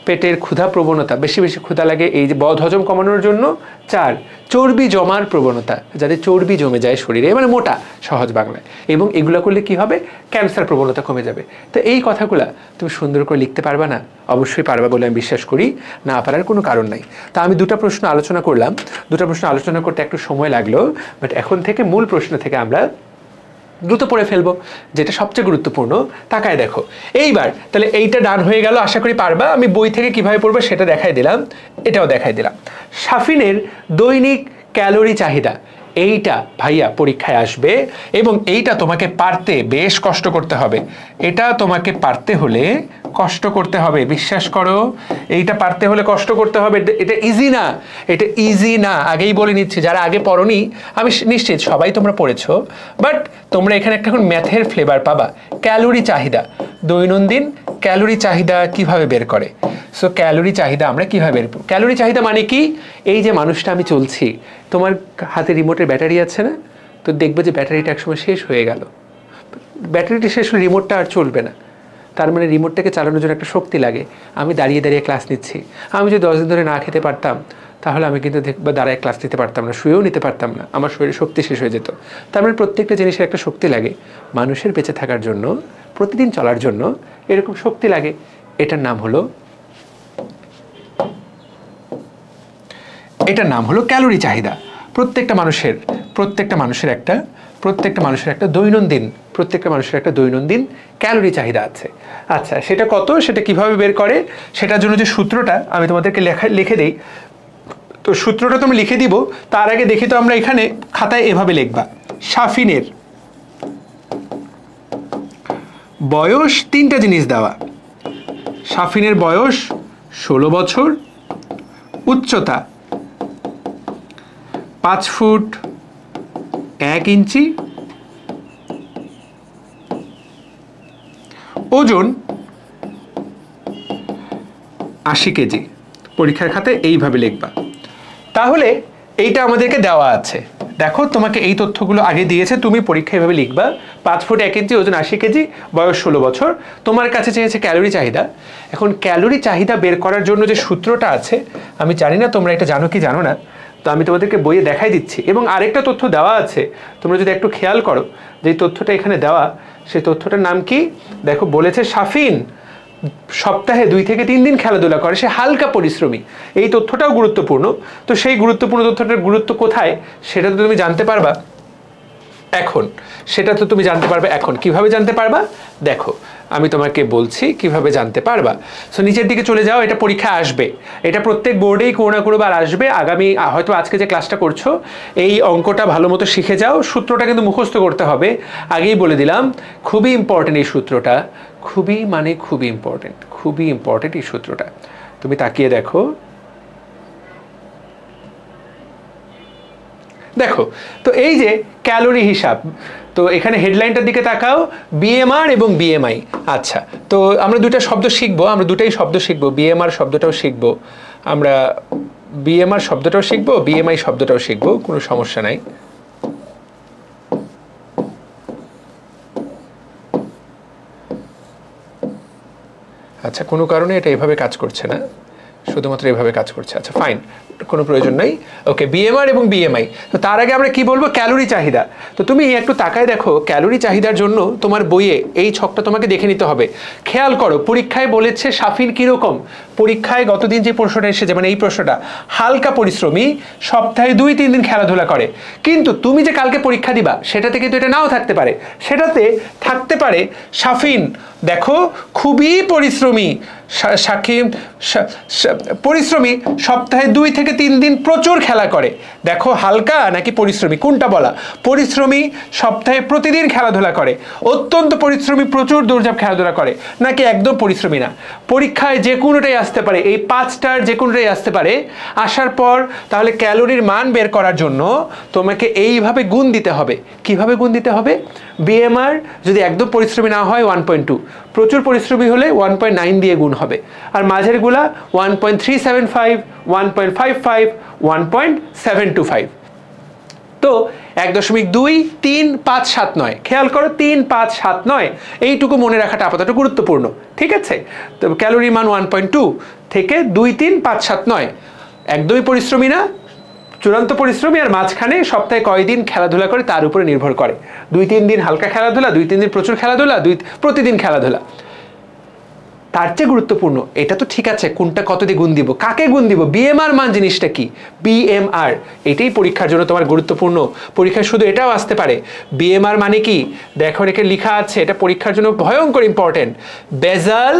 পেটের ক্ষুধা প্রবণতা, বেশি বেশি ক্ষুধা লাগে এই যে বদহজম কমানোর জন্য, 4, চর্বি জমার প্রবণতা, যাদের চর্বি জমে যায় শরীরে, মানে মোটা সহজ বাংলায়, এবং এগুলো করলে কি হবে? ক্যান্সার প্রবণতা কমে যাবে। তো এই কথাগুলো তুমি সুন্দর করে লিখতে পারবা না? অবশ্যই পারবা বলে আমি বিশ্বাস করি, না পারার কোনো কারণ নাই। তা আমি 2টা প্রশ্ন আলোচনা করলাম, 2টা প্রশ্ন আলোচনা করতে একটু সময় লাগলো, বাট এখন থেকে মূল প্রশ্ন থেকে আমরা দ্রুত পড়ে ফেলবো, যেটা সবচেয়ে গুরুত্বপূর্ণ। তাকায় দেখো এইবার, তাহলে এইটা ডান হয়ে গেল, আশা করি পারবা। আমি বই থেকে কিভাবে পড়বো সেটা দেখাই দিলাম, এটাও দেখাই দিলাম। সাফিনের দৈনিক ক্যালোরি চাহিদা, এইটা ভাইয়া পরীক্ষায় আসবে এবং এইটা তোমাকে পারতে বেশ কষ্ট করতে হবে। এটা তোমাকে পারতে হলে কষ্ট করতে হবে, বিশ্বাস করো, এইটা পারতে হলে কষ্ট করতে হবে। এটা ইজি না, এটা ইজি না, আগেই বলে নিচ্ছি। যারা আগে পড়োনি আমি নিশ্চিত সবাই তোমরা পড়েছো, বাট তোমরা এখানে একটা এখন ম্যাথের ফ্লেভার পাবা। ক্যালোরি চাহিদা, দৈনন্দিন ক্যালোরি চাহিদা কিভাবে বের করে। সো ক্যালোরি চাহিদা আমরা কিভাবে বের করব? ক্যালোরি চাহিদা মানে কি? এই যে মানুষটা আমি চলছি, তোমার হাতে রিমোটের ব্যাটারি আছে না? তো দেখবে যে ব্যাটারিটা একসময় শেষ হয়ে গেল, ব্যাটারিটা শেষ হলে রিমোটটা আর চলবে না। তার মানে রিমোটটাকে চালানোর জন্য একটা শক্তি লাগে। আমি দাঁড়িয়ে দাঁড়িয়ে ক্লাস নিচ্ছি, আমি যদি 10 দিন ধরে না খেতে পারতাম তাহলে আমি কিন্তু দাঁড়ায় ক্লাস নিতে পারতাম না, শুয়েও নিতে পারতাম না, আমার শরীরে শক্তি শেষ হয়ে যেত। তার মানে প্রত্যেকটা জিনিসের একটা শক্তি লাগে। মানুষের বেঁচে থাকার জন্য, প্রতিদিন চলার জন্য এরকম শক্তি লাগে। এটার নাম হলো ক্যালোরি চাহিদা। প্রত্যেকটা মানুষের একটা দৈনন্দিন ক্যালোরি চাহিদা আছে। আচ্ছা, সেটা কত, সেটা কিভাবে বের করে, সেটার জন্য যে সূত্রটা আমি তোমাদেরকে লিখে দেই, তো সূত্রটা তুমি লিখে দিব। তার আগে দেখি তো আমরা এখানে খাতায় এভাবে লিখবা। সাফিনের বয়স, 3টা জিনিস দেওয়া। সাফিনের বয়স 16 বছর, উচ্চতা 5 ফুট 1 ইঞ্চি, ওজন 80 কেজি। পরীক্ষার খাতায় এইভাবে লিখবা। তাহলে এইটা আমাদেরকে দেওয়া আছে, দেখো তোমাকে এই তথ্যগুলো আগে দিয়েছে, তুমি পরীক্ষায় এভাবে লিখবা। 5 ফুট 1 ইঞ্চি, ওজন 80 কেজি, বয়স 16 বছর। তোমার কাছে চেয়েছে ক্যালোরি চাহিদা। এখন ক্যালোরি চাহিদা বের করার জন্য যে সূত্রটা আছে, আমি জানি না তোমরা এটা জানো কি জানো না, তো আমি তোমাদেরকে বইয়ে দেখাই দিচ্ছি। এবং আরেকটা তথ্য দেওয়া আছে, তোমরা যদি একটু খেয়াল করো, যে তথ্যটা এখানে দেওয়া, সেই তথ্যটার নাম কি দেখো। বলেছে সাফিন সপ্তাহে 2 থেকে 3 দিন খেলাধুলা করে, সে হালকা পরিশ্রমী। এই তথ্যটাও গুরুত্বপূর্ণ। তো সেই গুরুত্বপূর্ণ তথ্যটার গুরুত্ব কোথায় সেটা তো তুমি জানতে পারবা এখন। কিভাবে জানতে পারবা? দেখো আমি তোমাকে বলছি কিভাবে জানতে পারবা। সো নিচের দিকে চলে যাও, এটা পরীক্ষা আসবে, এটা প্রত্যেক বোর্ডেই কোনো না কোনো বার আসবে। আগামী হয়তো আজকে যে ক্লাসটা করছো এই অঙ্কটা ভালো মতো শিখে যাও, সূত্রটা কিন্তু মুখস্থ করতে হবে, আগেই বলে দিলাম। খুবই ইম্পর্টেন্ট এই সূত্রটা, খুবই ইম্পর্টেন্ট এই সূত্রটা। তুমি তাকিয়ে দেখো, তো এই যে ক্যালোরি হিসাব, তো এখানে হেডলাইনটার দিকে তাকাও, বিএমআর এবং বিএমআই। আচ্ছা, তো আমরা দুইটা শব্দ শিখবো, আমরা দুটাই শব্দ শিখবো, বিএমআর শব্দটাও শিখবো, আমরা বিএমআর শব্দটাও শিখবো, বিএমআই শব্দটাও শিখবো, কোনো সমস্যা নাই। আচ্ছা, কোনো কারণে এটা এভাবে কাজ করছে না, শুধুমাত্র এভাবে কাজ করছে। আচ্ছা ফাইন, কোনো প্রয়োজন নাই। ওকে, বিএমআর এবং বিএমআই। তো তার আগে আমরা কি বলবো? ক্যালোরি চাহিদা। তো তুমি একটু তাকায় দেখো, ক্যালোরি চাহিদার জন্য তোমার বইয়ে এই ছকটা তোমাকে দেখে নিতে হবে। খেয়াল করো, পরীক্ষায় বলেছে সাফিন কিরকম, পরীক্ষায় গতদিন যে প্রশ্নটা এসেছে, মানে এই প্রশ্নটা, হালকা পরিশ্রমী, সপ্তাহে 2-3 দিন খেলাধুলা করে। কিন্তু তুমি যে কালকে পরীক্ষা দিবা সেটাতে কিন্তু এটা নাও থাকতে পারে, সেটাতে থাকতে পারে সাফিন দেখো খুবই পরিশ্রমী, পরিশ্রমী, সপ্তাহে 2 থেকে 3 দিন প্রচুর খেলা করে। দেখো হালকা নাকি পরিশ্রমী কোনটা বলা। পরিশ্রমী সপ্তাহে প্রতিদিন খেলাধুলা করে, অত্যন্ত পরিশ্রমী প্রচুর দৌড়ঝাঁপ খেলাধুলা করে, নাকি একদম পরিশ্রমী না। পরীক্ষায় যে কোনোটাই আসতে পারে, এই 5টার যে কোনোটাই আসতে পারে। আসার পর তাহলে ক্যালোরির মান বের করার জন্য তোমাকে এইভাবে গুণ দিতে হবে। কিভাবে গুণ দিতে হবে? বিএমআর যদি একদম পরিশ্রমী না হয় 1.2, প্রচুর পরিশ্রমী হলে 1.9 দিয়ে গুণ হবে, আর মাঝেরগুলা 1.375, 1.55, 1.725। তো 1.2, 3, 5, 7, 9 খেয়াল করো, 3, 5, 7, 9 এইটুকু মনে রাখাটা আপাতত গুরুত্বপূর্ণ, ঠিক আছে। তো ক্যালোরি মান 1.2 থেকে 2, 3, 5, 7, 9 একদমই পরিশ্রমী না, চূড়ান্ত পরিশ্রমী, আর মাঝখানে সপ্তাহে কয়দিন খেলাধুলা করে তার উপরে নির্ভর করে। 2-3 দিন হালকা খেলাধুলা, 2-3 দিন প্রচুর খেলাধুলা, প্রতিদিন খেলাধুলা। তার চেয়ে গুরুত্বপূর্ণ এটা তো ঠিক আছে, কোনটা কত দিয়ে গুণ দিব, কাকে গুণ দিব, বিএমআর মান জিনিসটা কি, বিএমআর এটাই পরীক্ষার জন্য তোমার গুরুত্বপূর্ণ। পরীক্ষায় শুধু এটাও আসতে পারে। বিএমআর মানে কি দেখো, এখানে লেখা আছে, এটা পরীক্ষার জন্য ভয়ঙ্কর ইম্পর্টেন্ট। বেজাল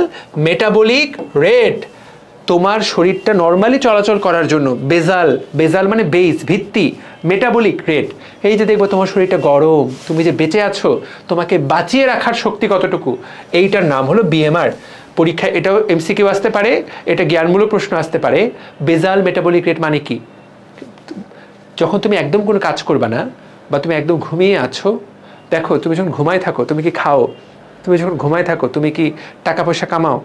মেটাবলিক রেট, তোমার শরীরটা নর্মালি চলাচল করার জন্য বেজাল, বেজাল মানে বেস, ভিত্তি, মেটাবলিক রেট। এই যে দেখবো তোমার শরীরটা গরম, তুমি যে বেঁচে আছো, তোমাকে বাঁচিয়ে রাখার শক্তি কতটুকু, এইটার নাম হলো বিএমআর। পরীক্ষায় এটাও এমসিকিউ আসতে পারে, এটা জ্ঞানমূলক প্রশ্ন আসতে পারে। বেজাল মেটাবলিক রেট মানে কি? যখন তুমি একদম কোনো কাজ করবে না, বা তুমি একদম ঘুমিয়ে আছো, দেখো তুমি যখন ঘুমায় থাকো তুমি কি খাও, তুমি যখন ঘুমায় থাকো তুমি কি টাকা পয়সা কামাও,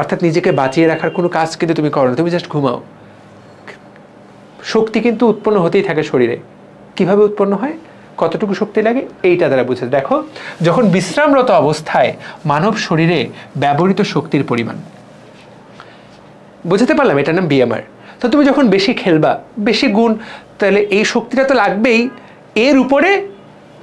অর্থাৎ নিজেকে বাঁচিয়ে রাখার কোনো কাজ কিন্তু তুমি করো না, তুমি জাস্ট ঘুমাও। শক্তি কিন্তু উৎপন্ন হতেই থাকে শরীরে। কিভাবে উৎপন্ন হয়, কতটুকু শক্তি লাগে, এইটা দ্বারা বুঝে। দেখো যখন বিশ্রামরত অবস্থায় মানব শরীরে ব্যবহৃত শক্তির পরিমাণ, বুঝতে পারলাম, এটার নাম বিএমআর। তো তুমি যখন বেশি খেলবা, বেশি গুণ, তাহলে এই শক্তিটা তো লাগবেই। এর উপরে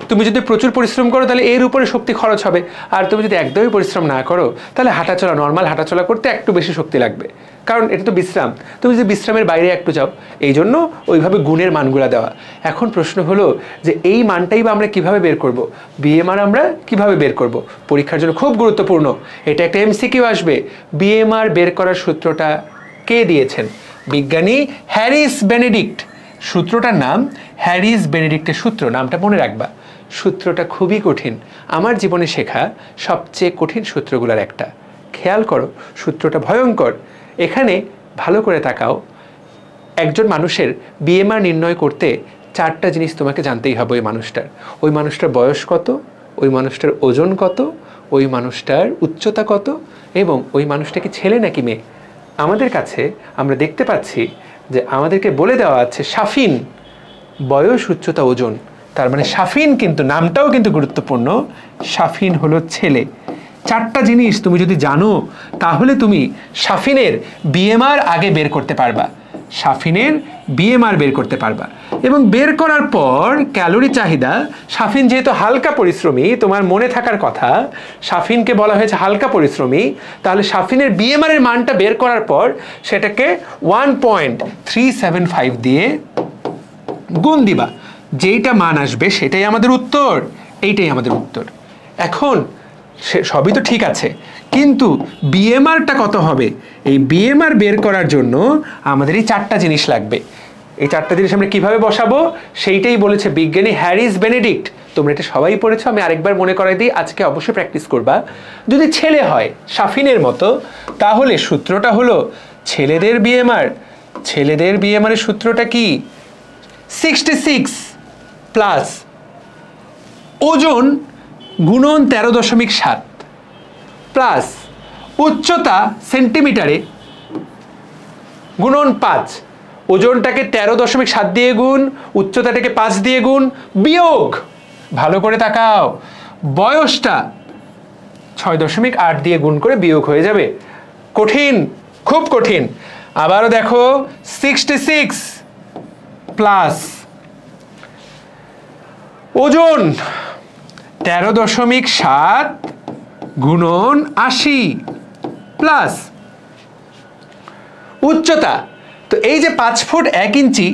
তুমি যদি প্রচুর পরিশ্রম করো তাহলে এর উপরে শক্তি খরচ হবে, আর তুমি যদি একদমই পরিশ্রম না করো তাহলে হাঁটাচলা, নর্মাল হাঁটাচলা করতে একটু বেশি শক্তি লাগবে, কারণ এটা তো বিশ্রাম। তুমি যদি বিশ্রামের বাইরে একটু যাও, এই জন্য ওইভাবে গুণের মানগুলা দেওয়া। এখন প্রশ্ন হলো যে এই মানটাই বা আমরা কিভাবে বের করব, বিএমআর আমরা কিভাবে বের করব, পরীক্ষার জন্য খুব গুরুত্বপূর্ণ। এটা একটা এমসিকিউ আসবে। বিএমআর বের করার সূত্রটা কে দিয়েছেন? বিজ্ঞানী হ্যারিস বেনেডিক্ট। সূত্রটার নাম হ্যারিস বেনেডিক্টের সূত্র, নামটা মনে রাখবা। সূত্রটা খুবই কঠিন, আমার জীবনে শেখা সবচেয়ে কঠিন সূত্রগুলোর একটা। খেয়াল করো, সূত্রটা ভয়ঙ্কর। এখানে ভালো করে তাকাও, একজন মানুষের বিএমআর নির্ণয় করতে 4টা জিনিস তোমাকে জানতেই হবে। ওই মানুষটার বয়স কত, ওই মানুষটার ওজন কত, ওই মানুষটার উচ্চতা কত, এবং ওই মানুষটা কি ছেলে নাকি মেয়ে। আমাদের কাছে আমরা দেখতে পাচ্ছি যে আমাদেরকে বলে দেওয়া আছে সাফিন, বয়স, উচ্চতা, ওজন। তার মানে সাফিন, কিন্তু নামটাও কিন্তু গুরুত্বপূর্ণ, সাফিন হলো ছেলে। 4টা জিনিস তুমি যদি জানো তাহলে তুমি সাফিনের বিএমআর আগে বের করতে পারবা, সাফিনের বিএমআর বের করতে পারবা। এবং বের করার পর ক্যালোরি চাহিদা, সাফিন যেহেতু হালকা পরিশ্রমী, তোমার মনে থাকার কথা, সাফিনকে বলা হয়েছে হালকা পরিশ্রমী, তাহলে সাফিনের বিএমআর এর মানটা বের করার পর সেটাকে 1.375 দিয়ে গুণ দিবা। যেইটা মান আসবে সেটাই আমাদের উত্তর, এইটাই আমাদের উত্তর। এখন সবই তো ঠিক আছে, কিন্তু বিএমআরটা কত হবে, এই বিএমআর বের করার জন্য আমাদের এই 4টা জিনিস লাগবে। এই 4টা জিনিস আমরা কিভাবে বসাবো সেইটাই বলেছে বিজ্ঞানী হ্যারিস বেনেডিক্ট। তোমরা এটা সবাই পড়েছো, আমি আরেকবার মনে করাই দিই, আজকে অবশ্যই প্র্যাকটিস করবা। যদি ছেলে হয় সাফিনের মতো, তাহলে সূত্রটা হলো ছেলেদের বিএমআর। ছেলেদের বিএমআর এর সূত্রটা কি? 66 প্লাস ওজন গুণন 13.7 প্লাস উচ্চতা সেন্টিমিটারে গুণন 5। ওজনটাকে 13.7 দিয়ে গুণ, উচ্চতাটাকে 5 দিয়ে গুণ, বিয়োগ, ভালো করে তাকাও, বয়সটা 6.8 দিয়ে গুণ করে বিয়োগ হয়ে যাবে। কঠিন, খুব কঠিন। আবারও দেখো, 66 প্লাস ওজন 13.7 গুণন 80 প্লাস উচ্চতা, তো এই যে 5 ফুট 1 ইঞ্চি,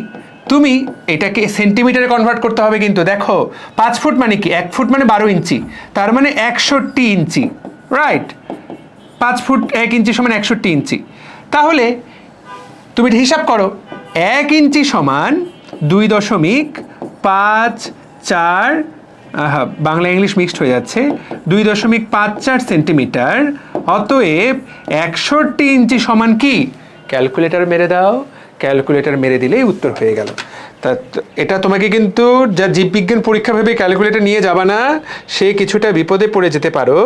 তুমি এটাকে সেন্টিমিটারে কনভার্ট করতে হবে। কিন্তু দেখো 5 ফুট মানে কি, 1 ফুট মানে 12 ইঞ্চি, তার মানে 61 ইঞ্চি, রাইট। 5 ফুট 1 ইঞ্চি সমান 61 ইঞ্চি। তাহলে তুমি হিসাব করো, 1 ইঞ্চি সমান 2.54, বাংলা ইংলিশ মিক্সড হয়ে যাচ্ছে, 2.54 সেন্টিমিটার, অতএব 61 ইঞ্চি সমান কি? ক্যালকুলেটর মেরে দাও, ক্যালকুলেটর মেরে দিলেই উত্তর হয়ে গেল। তা এটা তোমাকে কিন্তু যা জীববিজ্ঞান পরীক্ষা ভেবে ক্যালকুলেটর নিয়ে যাবা না, সে কিছুটা বিপদে পড়ে যেতে পারো,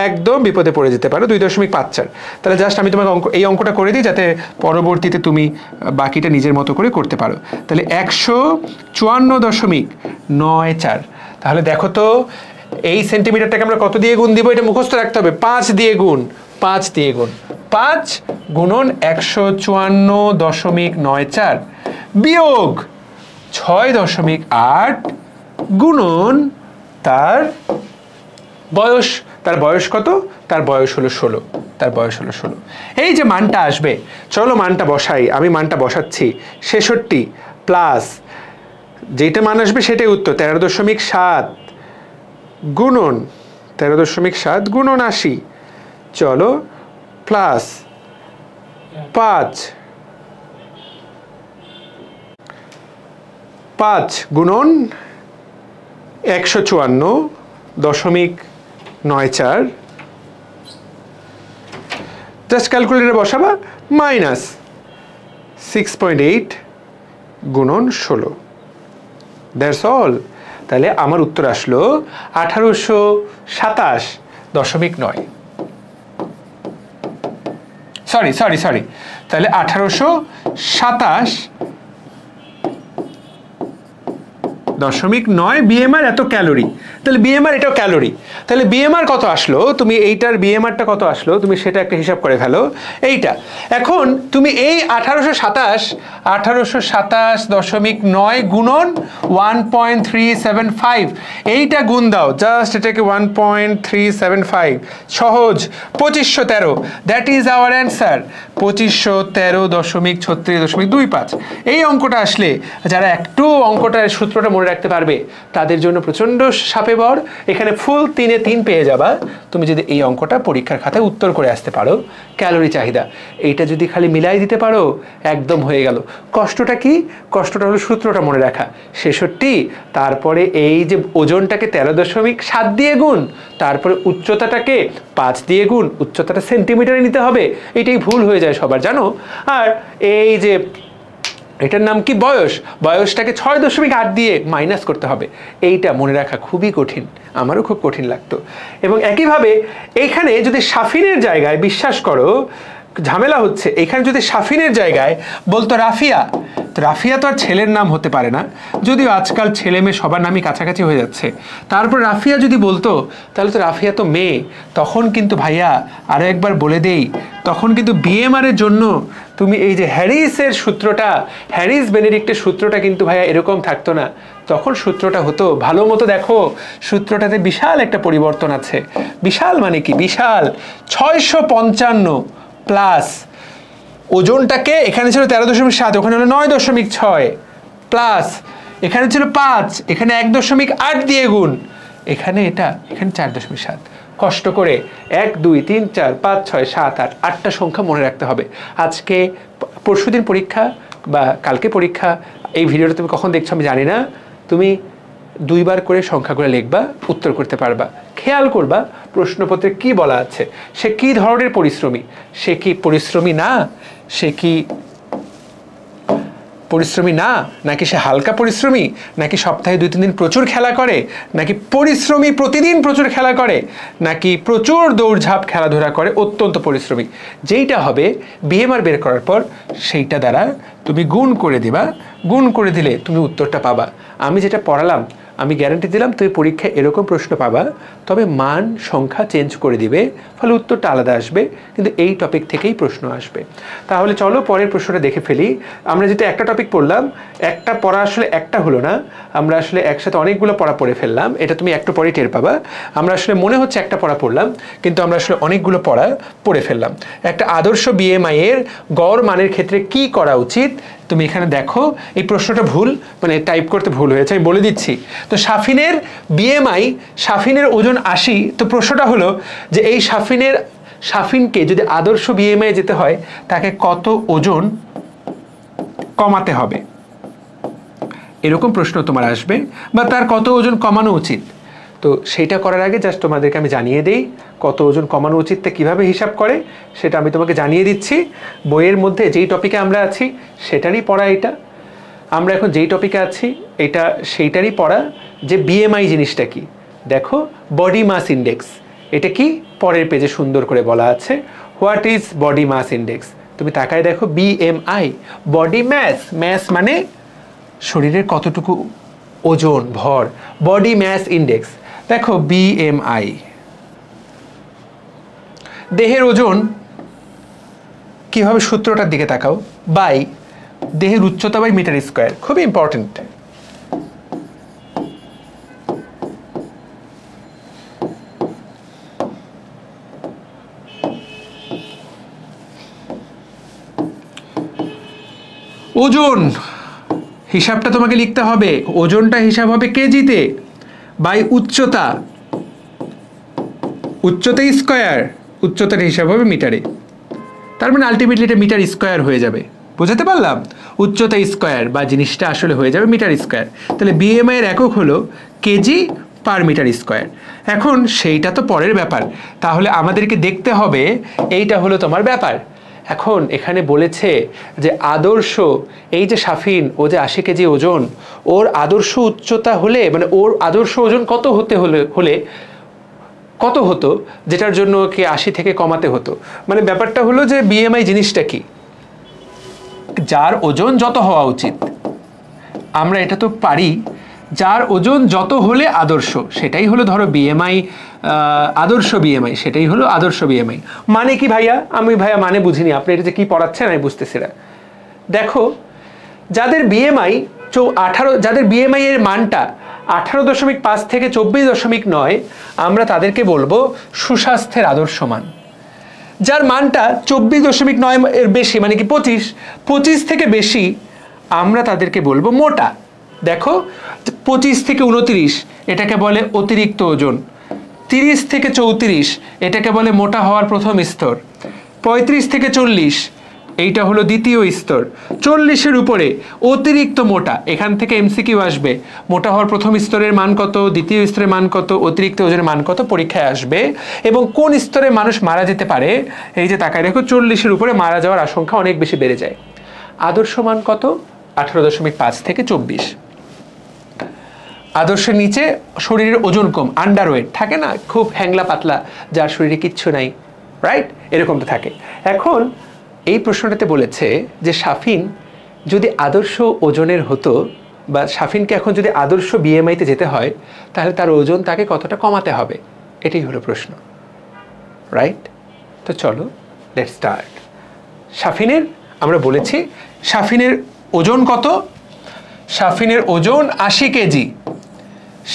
একদম বিপদে পড়ে যেতে পারো। 2.54, তাহলে জাস্ট আমি তোমাকে এই অঙ্কটা করে দিই যাতে পরবর্তীতে তুমি বাকিটা নিজের মতো করে করতে পারো। তাহলে 154.94। তাহলে দেখো তো এই সেন্টিমিটারটাকে আমরা কত দিয়ে গুণ দিব? এটা মুখস্থ রাখতে হবে, 5 দিয়ে গুণ, 5 দিয়ে গুণ, 5 গুণন 154.94 বিয়োগ 6.8 গুণন তার বয়স। তার বয়স কত? তার বয়স হলো 16, তার বয়স হলো 16। এই যে মানটা আসবে, চলো মানটা বসাই, আমি মানটা বসাচ্ছি। 66 প্লাস যেটা মান আসবে সেটাই উত্তর, 13.7 গুণন 13.7 গুণন 80, চলো প্লাস 5 গুণন 154.94, জাস্ট ক্যালকুলেটরে বসাবা, মাইনাস 6.8 গুণন 16, দ্যাটস অল। তাহলে আমার উত্তর আসলো 1827.9। সরি, তাহলে 1827.9 বিএমআর এত ক্যালোরি। তাহলে বিএমআর এটাও ক্যালোরি। তাহলে বিএমআর কত আসলো? তুমি এইটার বিএমআরটা কত আসলো তুমি সেটা একটা হিসাব করে ফেলো। এইটা এখন তুমি এই 1827.9 গুণন 1.375 এইটা গুণ দাও, জাস্ট এটাকে 1.375, সহজ, 2513, দ্যাট ইজ আওয়ার অ্যান্সার, 2513.36.25। এই অঙ্কটা আসলে যারা একটু অঙ্কটার সূত্রটা মনে রাখতে পারবে তাদের জন্য প্রচণ্ড সাপে বর। এখানে ফুল 3-এ 3 পেয়ে যাবা তুমি যদি এই অঙ্কটা পরীক্ষার খাতায় উত্তর করে আসতে পারো। ক্যালোরি চাহিদা এইটা যদি খালি মিলাই দিতে পারো একদম হয়ে গেল। কষ্টটা কি? কষ্টটা হলো সূত্রটা মনে রাখা, 66, তারপরে এই যে ওজনটাকে 13.7 দিয়ে গুণ, তারপরে উচ্চতাটাকে 5 দিয়ে গুণ, উচ্চতাটা সেন্টিমিটারে নিতে হবে, এটাই ভুল হয়ে যায় সবার জানো। আর এই যে এটার নাম কি? বয়স, বয়সটাকে 6.8 দিয়ে মাইনাস করতে হবে। এইটা মনে রাখা খুবই কঠিন, আমারও খুব কঠিন লাগতো। এবং একইভাবে এইখানে যদি সাফিনের জায়গায়, বিশ্বাস করো ঝামেলা হচ্ছে, এখানে যদি সাফিনের জায়গায় বলতো রাফিয়া, তো রাফিয়া তো আর ছেলের নাম হতে পারে না, যদিও আজকাল ছেলে মেয়ে সবার নামই কাছাকাছি হয়ে যাচ্ছে। তারপর রাফিয়া যদি বলতো তাহলে তো রাফিয়া তো মেয়ে, তখন কিন্তু ভাইয়া আরও একবার বলে দেই, তখন কিন্তু বিএমআরের জন্য তুমি এই যে হ্যারিসের সূত্রটা, হ্যারিস বেনেডিক্টের সূত্রটা কিন্তু ভাইয়া এরকম থাকতো না, তখন সূত্রটা হতো ভালো মতো দেখো, সূত্রটাতে বিশাল একটা পরিবর্তন আছে। বিশাল মানে কি? বিশাল 655 প্লাস ওজনটাকে এখানে ছিল 13.7, ওখানে হলো 9.6 প্লাস এখানে ছিল 5, এখানে 1.8 দিয়ে গুণ, এখানে এটা, এখানে 4.7। কষ্ট করে 1 2 3 4 5 6 7 8 8টা সংখ্যা মনে রাখতে হবে। আজকে পরশুদিন পরীক্ষা বা কালকে পরীক্ষা, এই ভিডিওটা তুমি কখন দেখছো আমি জানি না, তুমি 2 বার করে সংখ্যাগুলো লিখবা, উত্তর করতে পারবা। খেয়াল করবা প্রশ্নপত্রে কি বলা আছে, সে কি ধরনের পরিশ্রমী, সে কি পরিশ্রমী না, সে কি পরিশ্রমী না, নাকি সে হালকা পরিশ্রমী, নাকি সপ্তাহে 2-3 দিন প্রচুর খেলা করে, নাকি পরিশ্রমী প্রতিদিন প্রচুর খেলা করে, নাকি প্রচুর দৌড়ঝাঁপ খেলাধুলা করে অত্যন্ত পরিশ্রমী। যেইটা হবে বিএমআর বের করার পর সেইটা দ্বারা তুমি গুণ করে দিবা, গুণ করে দিলে তুমি উত্তরটা পাবা। আমি যেটা পড়ালাম আমি গ্যারান্টি দিলাম তুমি পরীক্ষায় এরকম প্রশ্ন পাবা, তবে মান সংখ্যা চেঞ্জ করে দিবে, ফলে উত্তরটা আলাদা আসবে, কিন্তু এই টপিক থেকেই প্রশ্ন আসবে। তাহলে চলো পরের প্রশ্নটা দেখে ফেলি। আমরা যেটা একটা টপিক পড়লাম, একটা পড়া আসলে একটা হলো না, আমরা আসলে একসাথে অনেকগুলো পড়া পড়ে ফেললাম, এটা তুমি একটু পরে টের পাবা। আমরা আসলে মনে হচ্ছে একটা পড়া পড়লাম, কিন্তু আমরা আসলে অনেকগুলো পড়া পড়ে ফেললাম। একটা আদর্শ বিএমআই এর গড় মানের ক্ষেত্রে কি করা উচিত, তুমি এখানে দেখো এই প্রশ্নটা ভুল, মানে টাইপ করতে ভুল হয়েছে, আমি বলে দিচ্ছি। তো সাফিনের বিএমআই, সাফিনের ওজন 80, তো প্রশ্নটা হলো যে এই সাফিনকে যদি আদর্শ বিএমআই যেতে হয় তাকে কত ওজন কমাতে হবে। এরকম প্রশ্ন তোমার আসবে, বা তার কত ওজন কমানো উচিত। তো সেইটা করার আগে জাস্ট তোমাদেরকে আমি জানিয়ে দেই কত ওজন কমানো উচিত তা কীভাবে হিসাব করে সেটা আমি তোমাকে জানিয়ে দিচ্ছি। বইয়ের মধ্যে যেই টপিকে আমরা আছি সেটারই পড়া এটা। আমরা এখন যেই টপিকে আছি এটা সেইটারই পড়া, যে বিএমআই জিনিসটা কি। দেখো বডি মাস ইন্ডেক্স, এটা কি পরের পেজে সুন্দর করে বলা আছে, what is body mass index. তুমি তাকায় দেখো বিএমআই, বডি ম্যাস, ম্যাস মানে শরীরের কতটুকু ওজন, ভর, বডি ম্যাস ইন্ডেক্স। দেখো বিএমআই, দেহের ওজন কিভাবে, সূত্রটার দিকে তাকাও, বাই দেহের উচ্চতা বাই মিটার স্কোয়ার, খুবই ইম্পর্টেন্ট। ওজন হিসাবটা তোমাকে লিখতে হবে, ওজনটা হিসাব হবে কেজিতে, বাই উচ্চতা, উচ্চতা স্কোয়ার, উচ্চতার হিসাব হবে মিটারে। তার মানে আলটিমেটলি এটা মিটার স্কোয়ার হয়ে যাবে। বুঝাতে পারলাম? উচ্চতা স্কোয়ার বা জিনিসটা আসলে হয়ে যাবে মিটার স্কোয়ার। তাহলে বিএমআই এর একক হলো কেজি পার মিটার স্কোয়ার। এখন সেইটা তো পরের ব্যাপার, তাহলে আমাদেরকে দেখতে হবে এইটা হলো তোমার ব্যাপার। এখন এখানে বলেছে যে আদর্শ, এই যে সাফিন, ও যে 80 কেজি ওজন, ওর আদর্শ উচ্চতা হলে, মানে ওর আদর্শ ওজন কত হতে হলে কত হতো, যেটার জন্য ওকে 80 থেকে কমাতে হতো। মানে ব্যাপারটা হলো যে বিএমআই জিনিসটা কি, যার ওজন যত হওয়া উচিত। আমরা এটা তো পারি, যার ওজন যত হলে আদর্শ, সেটাই হলো ধরো বিএমআই, আদর্শ বিএমআই, সেটাই হলো আদর্শ বিএমআই। মানে কি ভাইয়া? আমি ভাইয়া মানে বুঝিনি, আপনি এটা যে কি পড়াচ্ছেন আমি বুঝতেছি না। দেখো যাদের বিএমআই 18, যাদের বিএমআই এর মানটা 18.5 থেকে 24.9, আমরা তাদেরকে বলবো সুস্বাস্থ্যের আদর্শ মান। যার মানটা 24.9 এর বেশি, মানে কি 25 থেকে বেশি, আমরা তাদেরকে বলবো মোটা। দেখো 25 থেকে 29 এটাকে বলে অতিরিক্ত ওজন, 30 থেকে 34 এটাকে বলে মোটা হওয়ার প্রথম স্তর, 35 থেকে 40 এইটা হলো দ্বিতীয় স্তর, 40-এর উপরে অতিরিক্ত মোটা। এখান থেকে এমসিকিউ আসবে, মোটা হওয়ার প্রথম স্তরের মান কত, দ্বিতীয় স্তরের মান কত, অতিরিক্ত ওজনের মান কত, পরীক্ষায় আসবে। এবং কোন স্তরে মানুষ মারা যেতে পারে, এই যে তাকায় দেখো 40-এর উপরে মারা যাওয়ার আশঙ্কা অনেক বেশি বেড়ে যায়। আদর্শ মান কত? 18.5 থেকে 24। আদর্শের নিচে শরীরের ওজন কম, আন্ডারওয়েট থাকে না, খুব হ্যাংলা পাতলা, যার শরীরে কিচ্ছু নাই, রাইট, এরকমটা থাকে। এখন এই প্রশ্নটাতে বলেছে যে সাফিন যদি আদর্শ ওজনের হতো, বা সাফিনকে এখন যদি আদর্শ বিএমআইতে যেতে হয়, তাহলে তার ওজন তাকে কতটা কমাতে হবে, এটাই হলো প্রশ্ন, রাইট। তো চলো লেটস স্টার্ট। সাফিনের আমরা বলেছি সাফিনের ওজন কত, সাফিনের ওজন 80 কেজি।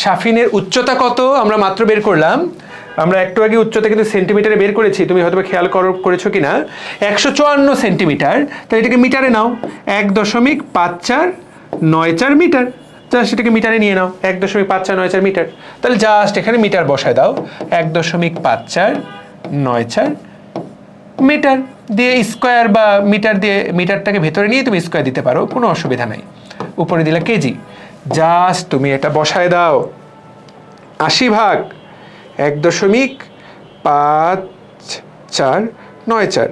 সাফিনের উচ্চতা কত আমরা মাত্র বের করলাম, আমরা একটু আগে উচ্চতা কিন্তু সেন্টিমিটারে বের করেছি, তুমি হয়তো খেয়াল করেছো কিনা, 154 সেন্টিমিটার। তাহলে এটাকে মিটারে নাও, 1.5494 মিটার, জাস্ট এটাকে মিটারে নিয়ে নাও, 1.5494 মিটার। তাহলে জাস্ট এখানে মিটার বসায় দাও, 1.5494 মিটার দিয়ে স্কোয়ার বা মিটার দিয়ে, মিটারটাকে ভেতরে নিয়ে তুমি স্কোয়ার দিতে পারো, কোনো অসুবিধা নাই। উপরে দিলা কেজি, জাস্ট তুমি এটা বসায় দাও, 80 ভাগ 1.5494,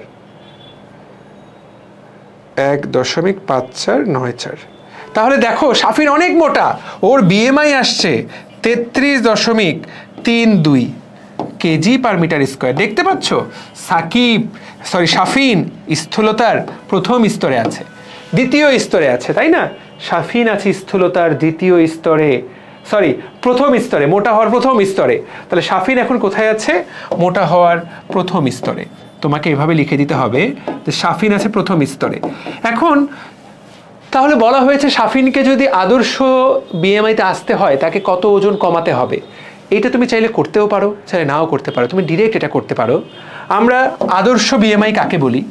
1.5494। তাহলে দেখো সাফিন অনেক মোটা, ওর বিএমআই আসছে 33.32 কেজি পার মিটার স্কোয়ার। দেখতে পাচ্ছ সাফিন স্থূলতার প্রথম স্তরে আছে, দ্বিতীয় স্তরে আছে, তাই না? সাফিন আছে স্থূলতার দ্বিতীয় স্তরে, প্রথম স্তরে, মোটা হওয়ার প্রথম স্তরে। তাহলে সাফিন এখন কোথায় আছে? মোটা হওয়ার প্রথম স্তরে। তোমাকে এভাবে লিখে দিতে হবে যে সাফিন আছে প্রথম স্তরে। এখন তাহলে বলা হয়েছে সাফিনকে যদি আদর্শ বিএমআইতে আসতে হয় তাকে কত ওজন কমাতে হবে। এইটা তুমি চাইলে করতেও পারো, চাইলে নাও করতে পারো, তুমি ডিরেক্ট এটা করতে পারো। আমরা আদর্শ বিএমআই কাকে বলি?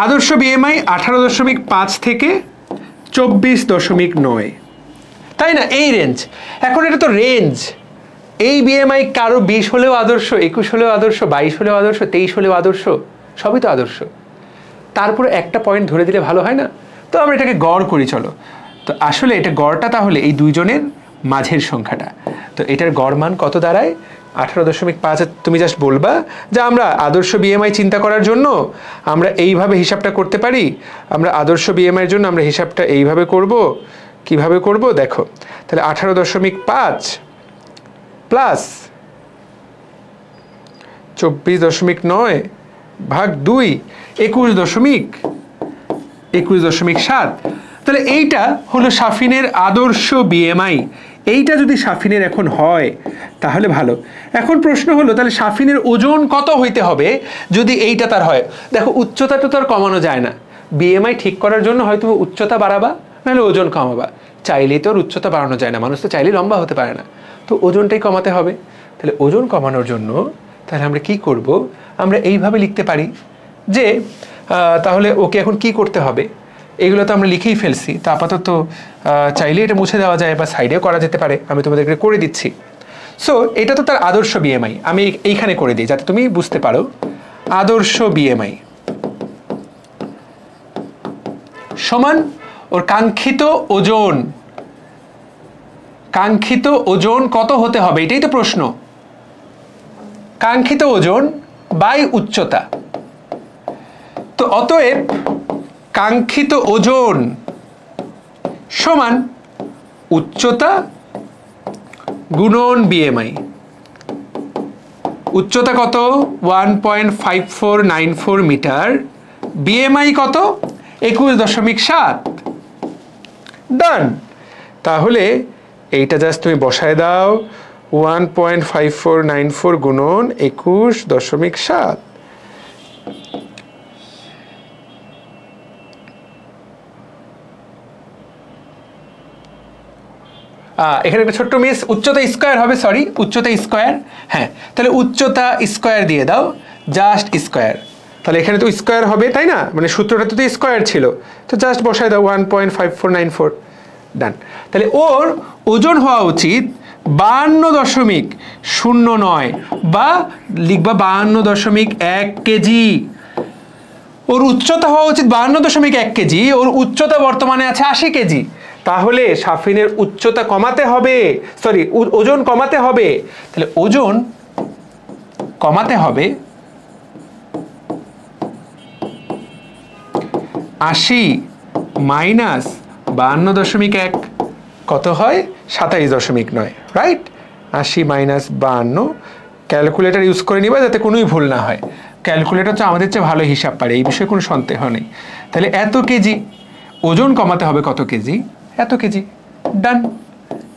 আদর্শ বিএমআই 18.5 থেকে 24.9, তাই না? এই রেঞ্জ। এখন এটা তো রেঞ্জ, এই বিএমআই কারো 20 হলেও আদর্শ, 21 হলেও আদর্শ, 22 হলেও আদর্শ, 23 হলেও আদর্শ, সবই তো আদর্শ। তারপরে একটা পয়েন্ট ধরে দিলে ভালো হয় না? তো আমরা এটাকে গড় করি চলো। তো আসলে এটা গড়টা তাহলে এই দুইজনের মাঝের সংখ্যাটা। তো এটার গড় মান কত দাঁড়ায়? 18.5। তুমি জাস্ট বলবা যে আমরা আদর্শ বিএমআই চিন্তা করার জন্য আমরা এইভাবে হিসাবটা করতে পারি। আমরা আদর্শ বিএমআইয়ের জন্য আমরা হিসাবটা এইভাবে করব। কিভাবে করব দেখো, তাহলে 18.5 প্লাস 24.9 ভাগ 2 21.7। তাহলে এইটা হলো শাফিনের আদর্শ বিএমআই। এইটা যদি শাফিনের এখন হয় তাহলে ভালো। এখন প্রশ্ন হলো তাহলে শাফিনের ওজন কত হইতে হবে যদি এইটা তার হয়? দেখো উচ্চতাটা তো আর কমানো যায় না। বিএমআই ঠিক করার জন্য হয়তো উচ্চতা বাড়াবা, নাহলে ওজন কমাবা। চাইলেই তো আর উচ্চতা বাড়ানো যায় না, মানুষ তো চাইলেই লম্বা হতে পারে না। তো ওজনটাই কমাতে হবে। তাহলে ওজন কমানোর জন্য তাহলে আমরা কি করব? আমরা এইভাবে লিখতে পারি যে তাহলে ওকে এখন কি করতে হবে, এগুলো তো আমরা লিখেই ফেলছি। তো আপাতত চাইলে এটা মুছে দেওয়া যায় বা সাইডেও করা যেতে পারে, আমি তোমাদেরকে করে দিচ্ছি। সো এটা তো তার আদর্শ বিএমআই, আমি এইখানে করে দিই যাতে তুমি বুঝতে পারো। আদর্শ বিএমআই সমান ওর কাঙ্ক্ষিত ওজন। কাঙ্ক্ষিত ওজন কত হতে হবে এটাই তো প্রশ্ন। কাঙ্ক্ষিত ওজন বাই উচ্চতা। তো অতএব কাঙ্ক্ষিত ওজন সমান উচ্চতা গুণন বিএমআই। উচ্চতা কত? 1.5494 মিটার। বিএমআই কত? 21.7। ডান। তাহলে এইটা জাস্ট তুমি বসায় দাও, 1.5494 গুণন 21.7। এখানে একটা ছোট্ট মিস, উচ্চতা স্কোয়ার হবে, সরি উচ্চতা স্কোয়ার। হ্যাঁ, তাহলে উচ্চতা স্কোয়ার দিয়ে দাও, জাস্ট স্কোয়ার। তাহলে এখানে তো স্কোয়ার হবে তাই না, মানে সূত্রটা তো স্কোয়ার ছিল, তো জাস্ট বসায় দাও 1.5494। ডান। তাহলে ওর ওজন হওয়া উচিত 52.09 বা লিখবা 52.1 কেজি। ওর উচ্চতা হওয়া উচিত 52.1 কেজি। ওর উচ্চতা বর্তমানে আছে 80 কেজি। তাহলে শাফিনের উচ্চতা কমাতে হবে, সরি ওজন কমাতে হবে। তাহলে ওজন কমাতে হবে 80 মাইনাস 52.1, কত হয়? 27.9, রাইট? 80 মাইনাস 52। ক্যালকুলেটর ইউজ করে নিবা যাতে কোনোই ভুল না হয়। ক্যালকুলেটর তো আমাদের চেয়ে ভালো হিসাব পারে, এই বিষয়ে কোনো সন্দেহ নেই। তাহলে এত কেজি ওজন কমাতে হবে, কত কেজি? এত কেজি। ডান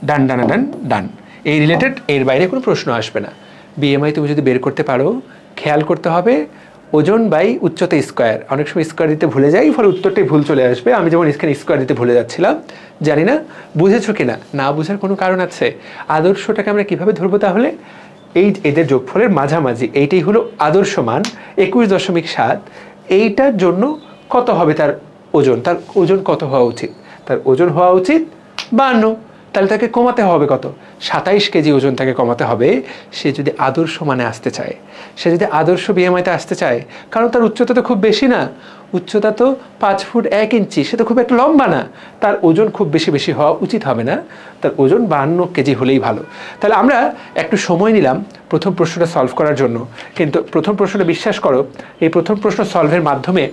ডান ডান ডান ডান। এই রিলেটেড, এর বাইরে কোনো প্রশ্ন আসবে না। বিএমআই তুমি যদি বের করতে পারো, খেয়াল করতে হবে ওজন বাই উচ্চতা স্কোয়ার। অনেক সময় স্কোয়ার দিতে ভুলে যাই, ফলে উত্তরটাই ভুল চলে আসবে। আমি যেমন এখানে স্কোয়ার দিতে ভুলে যাচ্ছিলাম, জানি না বুঝেছো কিনা। না বুঝার কোনো কারণ আছে? আদর্শটাকে আমরা কিভাবে ধরবো তাহলে? এই এদের যোগফলের মাঝামাঝি, এইটাই হলো আদর্শ মান 21.7। এইটার জন্য কত হবে তার ওজন? তার ওজন কত হওয়া উচিত? তার ওজন হওয়া উচিত 52। তাহলে তাকে কমাতে হবে কত? 27 কেজি ওজন তাকে কমাতে হবে, সে যদি আদর্শ মানে আসতে চায়, সে যদি আদর্শ বিএমআইতে আসতে চায়। কারণ তার উচ্চতা তো খুব বেশি না, উচ্চতা তো 5 ফুট 1 ইঞ্চি, সে তো খুব একটা লম্বা না। তার ওজন খুব বেশি বেশি হওয়া উচিত হবে না, তার ওজন 52 কেজি হলেই ভালো। তাহলে আমরা একটু সময় নিলাম প্রথম প্রশ্নটা সলভ করার জন্য, কিন্তু প্রথম প্রশ্নটা বিশ্বাস করো, এই প্রথম প্রশ্ন সলভের মাধ্যমে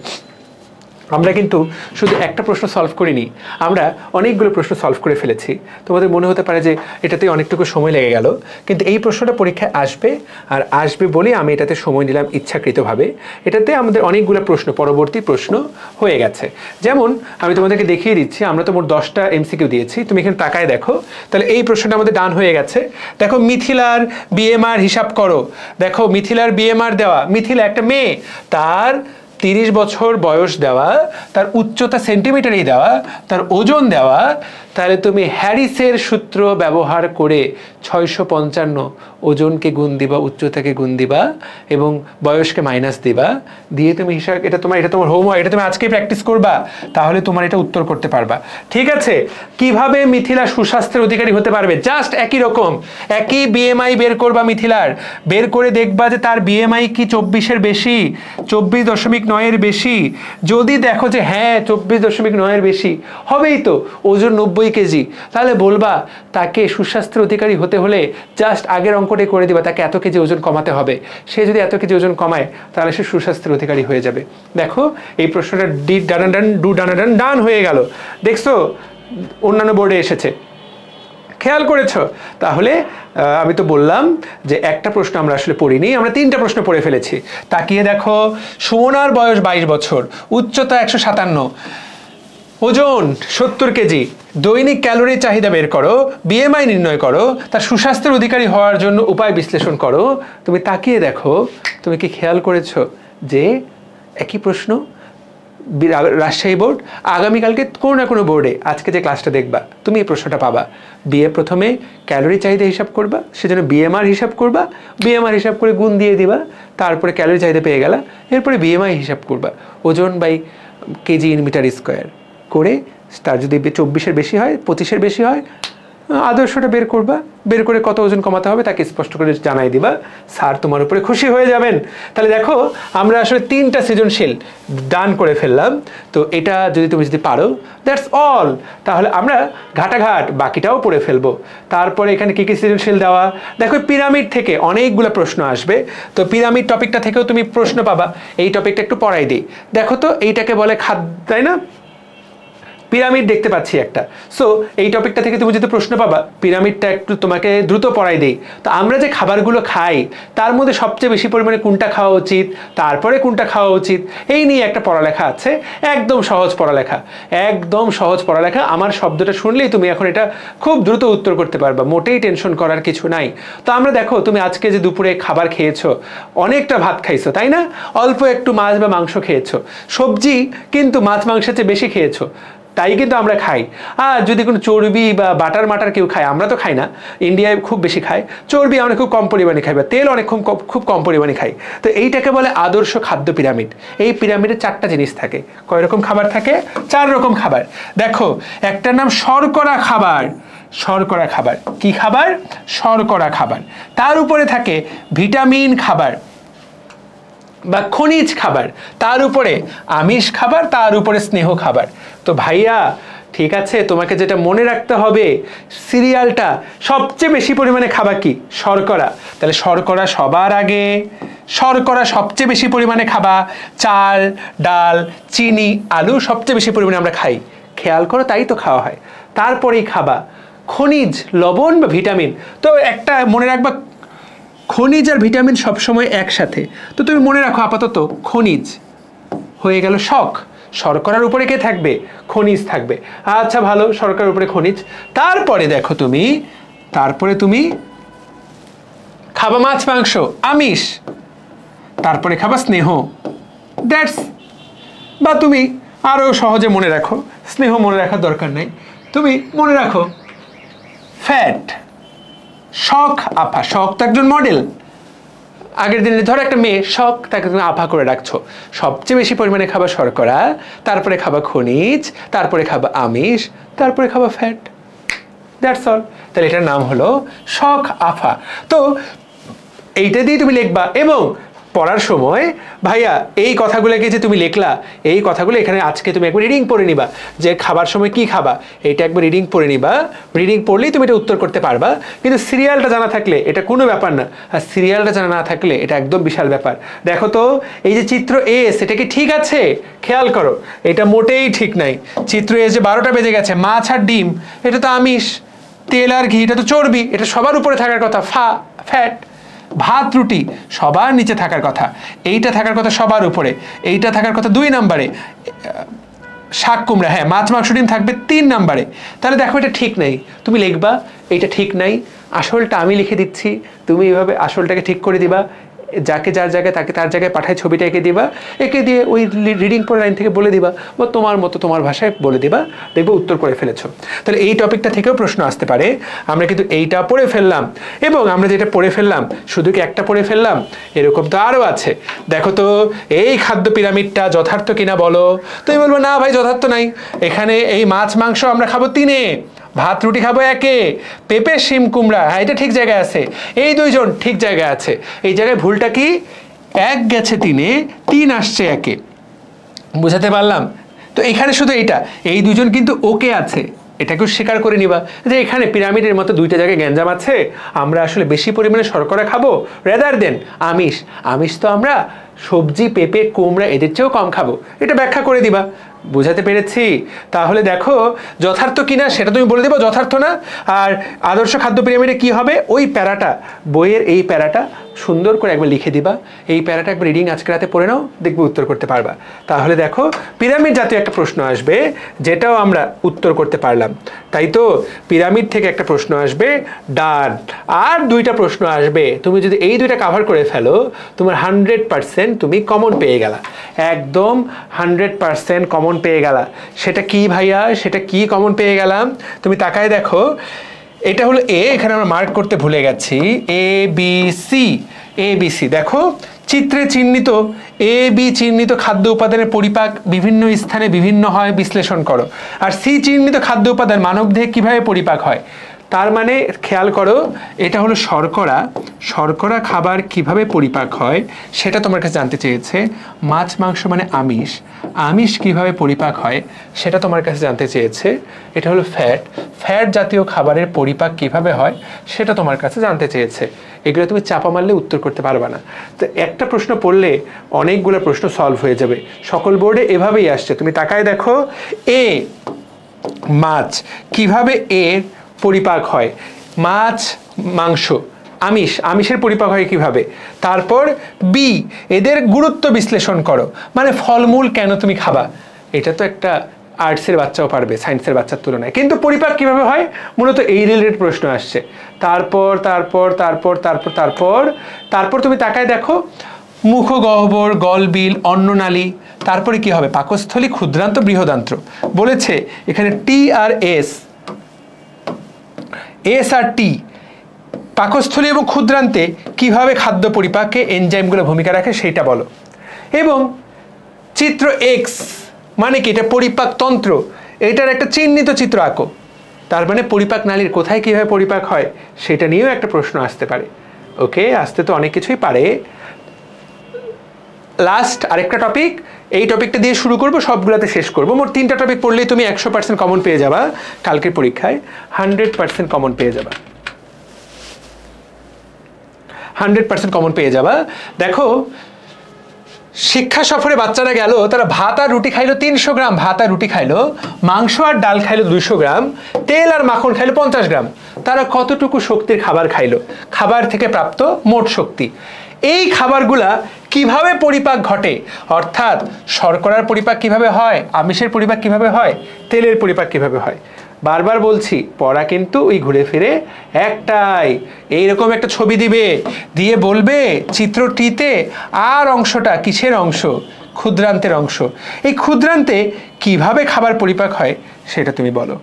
আমরা কিন্তু শুধু একটা প্রশ্ন সলভ করিনি, আমরা অনেকগুলো প্রশ্ন সলভ করে ফেলেছি। তোমাদের মনে হতে পারে যে এটাতে অনেকটুকু সময় লেগে গেল, কিন্তু এই প্রশ্নটা পরীক্ষায় আসবে, আর আসবে বলেই আমি এটাতে সময় নিলাম ইচ্ছাকৃতভাবে। এটাতে আমাদের অনেকগুলো প্রশ্ন, পরবর্তী প্রশ্ন হয়ে গেছে। যেমন আমি তোমাদেরকে দেখিয়ে দিচ্ছি, আমরা তো মোট 10টা এমসিকিউ দিয়েছি, তুমি এখানে তাকায় দেখো। তাহলে এই প্রশ্নটা আমাদের ডান হয়ে গেছে। দেখো মিথিলার বিএমআর হিসাব করো। দেখো মিথিলার বিএমআর দেওয়া, মিথিলা একটা মেয়ে, তার 30 বছর বয়স দেওয়া, তার উচ্চতা সেন্টিমিটারেই দেওয়া, তার ওজন দেওয়া, তাহলে তুমি হ্যারিসের সূত্র ব্যবহার করে 655 ওজনকে গুণ দিবা, উচ্চতাকে গুণ দিবা এবং বয়সকে মাইনাস দিবা, দিয়ে তুমি হিসাব, এটা তোমার হোমওয়ার্ক, এটা তুমি আজকেই প্র্যাকটিস করবা, তাহলে তোমার এটা উত্তর করতে পারবা। ঠিক আছে? কিভাবে মিথিলা সুস্বাস্থ্যের অধিকারী হতে পারবে? জাস্ট একই রকম, একই বিএমআই বের করবা মিথিলার, বের করে দেখবা যে তার বিএমআই কি 24-এর বেশি, 24.9-এর বেশি। যদি দেখো যে হ্যাঁ 24.9-এর বেশি, হবেই তো, ওজন 90 কেজি, তাহলে বলবা তাকে সুস্বাস্থ্যের অধিকারী হতে হলে জাস্ট আগের অঙ্কটাই করে দিবা, তাকে এত কেজি ওজন কমাতে হবে। সে যদি এত কেজি ওজন কমায় তাহলে সে সুস্বাস্থ্যের অধিকারী হয়ে যাবে। দেখো এই প্রশ্নটা ডান হয়ে গেল, দেখছো অন্যান্য বোর্ডে এসেছে, খেয়াল করেছো? তাহলে আমি তো বললাম যে একটা প্রশ্ন আমরা আসলে পড়িনি, আমরা 3টা প্রশ্ন পড়ে ফেলেছি। তাকিয়ে দেখো, সুমনার বয়স 22 বছর, উচ্চতা 157, ওজন 70 কেজি, দৈনিক ক্যালোরি চাহিদা বের করো, বিএমআই নির্ণয় করো, তার সুস্বাস্থ্যের অধিকারী হওয়ার জন্য উপায় বিশ্লেষণ করো। তুমি তাকিয়ে দেখো, তুমি কি খেয়াল করেছো যে একই প্রশ্ন রাজশাহী বোর্ড, আগামীকালকে কোনো না কোনো বোর্ডে আজকে যে ক্লাসটা দেখবা তুমি এই প্রশ্নটা পাবা। প্রথমে ক্যালোরি চাহিদা হিসাব করবা, সেজন্য বিএমআর হিসাব করবা, বিএমআর হিসাব করে গুণ দিয়ে দিবা, তারপরে ক্যালোরি চাহিদা পেয়ে গেলা, এরপরে বিএমআই হিসাব করবা, ওজন by kg in metre square করে, তার যদি 24-এর বেশি হয়, 25-এর বেশি হয়, আদর্শটা বের করবা, বের করে কত ওজন কমাতে হবে তাকে স্পষ্ট করে জানাই দিবা, স্যার তোমার উপরে খুশি হয়ে যাবেন। তাহলে দেখো আমরা আসলে 3টা সৃজনশীল ডান করে ফেললাম। তো এটা যদি তুমি পারো, দ্যাটস অল। তাহলে আমরা ঘাটাঘাট বাকিটাও পড়ে ফেলবো। তারপরে এখানে কি কি সৃজনশীল দেওয়া, দেখো পিরামিড থেকে অনেকগুলো প্রশ্ন আসবে, তো পিরামিড টপিকটা থেকেও তুমি প্রশ্ন পাবা। এই টপিকটা একটু পড়াই দিই। দেখো তো এইটাকে বলে খাদ্য, তাই না? পিরামিড দেখতে পাচ্ছি একটা, সো এই টপিকটা থেকে তুমি যদি প্রশ্ন পাবা, পিরামিডটা একটু তোমাকে দ্রুত পড়াই দেই। তো আমরা যে খাবারগুলো খাই তার মধ্যে সবচেয়ে বেশি পরিমাণে কোনটা খাওয়া উচিত, তারপরে কোনটা খাওয়া উচিত, এই নিয়ে একটা পড়ালেখা আছে, একদম সহজ পড়ালেখা, একদম সহজ পড়ালেখা। আমার শব্দটা শুনলেই তুমি এখন এটা খুব দ্রুত উত্তর করতে পারবা, মোটেই টেনশন করার কিছু নাই। তো আমরা দেখো, তুমি আজকে যে দুপুরে খাবার খেয়েছো, অনেকটা ভাত খাইছো তাই না, অল্প একটু মাছ বা মাংস খেয়েছো, সবজি কিন্তু মাছ মাংসের চেয়ে বেশি খেয়েছো, তাই কিন্তু আমরা খাই। আর যদি কোনো চর্বি বা বাটার মাটার কেউ খায়, আমরা তো খাই না, ইন্ডিয়ায় খুব বেশি খায়, চর্বি আমরা খুব কম পরিমাণে খাই, বা তেল অনেক খুব কম পরিমাণে খাই। তো এইটাকে বলে আদর্শ খাদ্য পিরামিড। এই পিরামিডে 4টা জিনিস থাকে। কয় রকম খাবার থাকে? 4 রকম খাবার। দেখো, একটার নাম শর্করা খাবার। শর্করা খাবার কি খাবার? শর্করা খাবার। তার উপরে থাকে ভিটামিন খাবার বা খনিজ খাবার, তার উপরে আমিষ খাবার, তার উপরে স্নেহ খাবার। তো ভাইয়া ঠিক আছে, তোমাকে যেটা মনে রাখতে হবে, সিরিয়ালটা সবচেয়ে বেশি পরিমাণে খাবা কি? শর্করা। তাহলে শর্করা সবার আগে, শর্করা সবচেয়ে বেশি পরিমাণে খাবা। চাল, ডাল, চিনি, আলু সবচেয়ে বেশি পরিমাণে আমরা খাই, খেয়াল করো, তাই তো খাওয়া হয়। তারপরেই খাবা খনিজ, লবণ বা ভিটামিন। তো একটা মনে রাখবা, খনিজ আর ভিটামিন সবসময় একসাথে। তো তুমি মনে রাখো আপাতত খনিজ হয়ে গেল শক, শর্করার উপরে কে থাকবে? খনিজ থাকবে। আচ্ছা ভালো, শর্করার উপরে খনিজ। তারপরে দেখো তুমি, তারপরে তুমি খাবা মাছ মাংস, আমিষ, তারপরে খাবা স্নেহ, দ্যাটস, বা তুমি আরও সহজে মনে রাখো, স্নেহ মনে রাখার দরকার নেই, তুমি মনে রাখো ফ্যাট। শখ, আফা। শখ তো একজন মডেল, আগের দিনে ধরো একটা মেয়ে শখ, তাকে তুমি আফা করে রাখছো। সবচেয়ে বেশি পরিমাণে খাবা শর্করা, তারপরে খাবা খনিজ, তারপরে খাবা আমিষ, তারপরে খাবা ফ্যাট, দ্যাটস অল। তাহলে এটার নাম হলো শখ আফা। তো এইটা দিয়ে তুমি লিখবা, এবং পড়ার সময় ভাইয়া এই কথাগুলোকে যে তুমি লিখলা, এই কথাগুলো এখানে আজকে তুমি একবার রিডিং পড়ে নিবা, যে খাবার সময় কি খাবা, এইটা একবার রিডিং পড়ে নিবা। রিডিং পড়লেই তুমি এটা উত্তর করতে পারবা, কিন্তু সিরিয়ালটা জানা থাকলে এটা কোনো ব্যাপার না, আর সিরিয়ালটা জানা না থাকলে এটা একদম বিশাল ব্যাপার। দেখো তো, এই যে চিত্র এস, এটা কি ঠিক আছে? খেয়াল করো, এটা মোটেই ঠিক নাই। চিত্র এস যে 12টা বেজে গেছে, মাছ আর ডিম এটা তো আমিষ, তেল আর ঘি এটা তো চর্বি, এটা সবার উপরে থাকার কথা, ফ্যাট। ভাত রুটি সবার নিচে থাকার কথা, এইটা থাকার কথা সবার উপরে, এইটা থাকার কথা 2 নম্বরে, শাক কুমড়া, হ্যাঁ মাছ মাংস ডিম থাকবে 3 নম্বরে। তাহলে দেখো এটা ঠিক নেই, তুমি লিখবা এইটা ঠিক নাই, আসলটা আমি লিখে দিচ্ছি, তুমি এইভাবে আসলটাকে ঠিক করে দিবা, যাকে যার জায়গায় তাকে তার জায়গায় পাঠায় ছবিটা এঁকে দিবা, এঁকে দিয়ে ওই রিডিং পড়া লাইন থেকে বলে দিবা বা তোমার মতো তোমার ভাষায় বলে দিবা, দেখবে উত্তর করে ফেলেছো। তাহলে এই টপিকটা থেকেও প্রশ্ন আসতে পারে। আমরা কিন্তু এইটা পড়ে ফেললাম, এবং আমরা যেটা পড়ে ফেললাম শুধু কি একটা পড়ে ফেললাম, এরকম তো আরও আছে। দেখো তো এই খাদ্য পিরামিডটা যথার্থ কিনা বলো। তুমি বলবো না ভাই যথার্থ নাই, এখানে এই মাছ মাংস আমরা খাবো 3-এ, ভাত রুটি খাবো 1-এ, পেঁপে শিম কুমড়া, হ্যাঁ এটা ঠিক জায়গায় আছে, এই 2জন ঠিক জায়গায় আছে। এই জায়গায় ভুলটা কি, 1 গেছে 3-এ, 3 আসছে 1-এ। বুঝাতে পারলাম? তো এখানে শুধু এইটা, এই 2জন কিন্তু ওকে আছে, এটাকেও স্বীকার করে নিবা যে এখানে পিরামিডের মতো 2টা জায়গায় গ্যাঞ্জাম আছে, আমরা আসলে বেশি পরিমাণে শর্করা খাবো রেদার দেন আমিষ। আমিষ তো আমরা সবজি পেঁপে কুমড়া এদের চেয়েও কম খাবো, এটা ব্যাখ্যা করে দিবা। বুঝাতে পেরেছি? তাহলে দেখো যথার্থ কিনা সেটা তুমি বলে দেবো যথার্থ না। আর আদর্শ খাদ্য পিরামিডে কি হবে, ওই প্যারাটা, বইয়ের এই প্যারাটা সুন্দর করে একবার লিখে দিবা, এই প্যারাটা একবার রিডিং আজকে রাতে পড়ে নাও, দেখবে উত্তর করতে পারবা। তাহলে দেখো পিরামিড জাতীয় একটা প্রশ্ন আসবে, যেটাও আমরা উত্তর করতে পারলাম। তাই তো পিরামিড থেকে একটা প্রশ্ন আসবে, ডান, আর 2টা প্রশ্ন আসবে। তুমি যদি এই 2টা কাভার করে ফেলো, তোমার 100% তুমি কমন পেয়ে গেলা, একদম 100% কমন পেয়ে গেলা। সেটা কি ভাইয়া, সেটা কি কমন পেয়ে গেলাম? তুমি তাকায় দেখো, এটা হলো এ, এখানে আমরা মার্ক করতে ভুলে গেছি, ABC। দেখো চিত্রে চিহ্নিত AB চিহ্নিত খাদ্য উপাদানের পরিপাক বিভিন্ন স্থানে বিভিন্ন হয়, বিশ্লেষণ করো। আর C চিহ্নিত খাদ্য উপাদান মানবদেহে কিভাবে পরিপাক হয়। তার মানে খেয়াল করো, এটা হলো শর্করা, শর্করা খাবার কিভাবে পরিপাক হয় সেটা তোমার কাছে জানতে চেয়েছে। মাছ মাংস মানে আমিষ, আমিষ কিভাবে পরিপাক হয় সেটা তোমার কাছে জানতে চেয়েছে। এটা হলো ফ্যাট, ফ্যাট জাতীয় খাবারের পরিপাক কিভাবে হয় সেটা তোমার কাছে জানতে চেয়েছে। এগুলো তুমি চাপা মারলে উত্তর করতে পারবে না। তো একটা প্রশ্ন পড়লে অনেকগুলো প্রশ্ন সলভ হয়ে যাবে, সকল বোর্ডে এভাবেই আসছে। তুমি তাকায় দেখো, এ মাছ, কিভাবে এর পরিপাক হয়, মাছ মাংস আমিষ, আমিষের পরিপাক হয় কিভাবে। তারপর বি, এদের গুরুত্ব বিশ্লেষণ করো, মানে ফলমূল কেন তুমি খাবা। এটা তো একটা আর্টসের বাচ্চাও পারবে সায়েন্সের বাচ্চার তুলনায়, কিন্তু পরিপাক কিভাবে হয় মূলত এই রিলেটেড প্রশ্ন আসছে। তারপর তারপর তারপর তারপর তারপর তারপর তুমি তাকায় দেখো, মুখগহ্বর, গলবিল, অন্ননালী, তারপরে কি হবে, পাকস্থলী, ক্ষুদ্রান্ত, বৃহদান্ত্র। বলেছে এখানে টি আর এস, এস আর টি, পাকস্থলী এবং ক্ষুদ্রান্তে কিভাবে খাদ্য পরিপাকে এনজাইমগুলো ভূমিকা রাখে সেইটা বলো। এবং চিত্র এক্স মানে কি, এটা পরিপাক তন্ত্র, এটার একটা চিহ্নিত চিত্র আঁকো। তার মানে পরিপাক নালীর কোথায় কিভাবে পরিপাক হয় সেটা নিয়েও একটা প্রশ্ন আসতে পারে। ওকে, আসতে তো অনেক কিছুই পারে। লাস্ট আরেকটা টপিক, এই টপিকটা দিয়ে শুরু করবো, সবগুলোতে শেষ করবো। মোট 3টা টপিক পড়লেই তুমি 100% কমন পেয়ে যাবা, কালকের পরীক্ষায় 100% কমন পেয়ে যাবা, 100% কমন পেয়ে যাবা। দেখো শিক্ষা সফরে বাচ্চারা গেল, তারা ভাত আর রুটি খাইলো 300 গ্রাম, ভাত আর রুটি খাইলো, মাংস আর ডাল খাইলো 200 গ্রাম, তেল আর মাখন খাইলো 50 গ্রাম। তারা কতটুকু শক্তির খাবার খাইলো, খাবার থেকে প্রাপ্ত মোট শক্তি। এই খাবারগুলা কিভাবে পরিপাক ঘটে, অর্থাৎ শর্করার পরিপাক কিভাবে হয়, আমিষের পরিপাক কিভাবে হয়, তেলের পরিপাক কিভাবে হয়। বারবার বলছি, পড়া কিন্তু ওই ঘুরে ফিরে একটাই, এইরকম একটা ছবি দিবে, দিয়ে বলবে চিত্রটিতে আর অংশটা কিসের অংশ, ক্ষুদ্রান্তের অংশ। এই ক্ষুদ্রান্তে কিভাবে খাবার পরিপাক হয় সেটা তুমি বলো।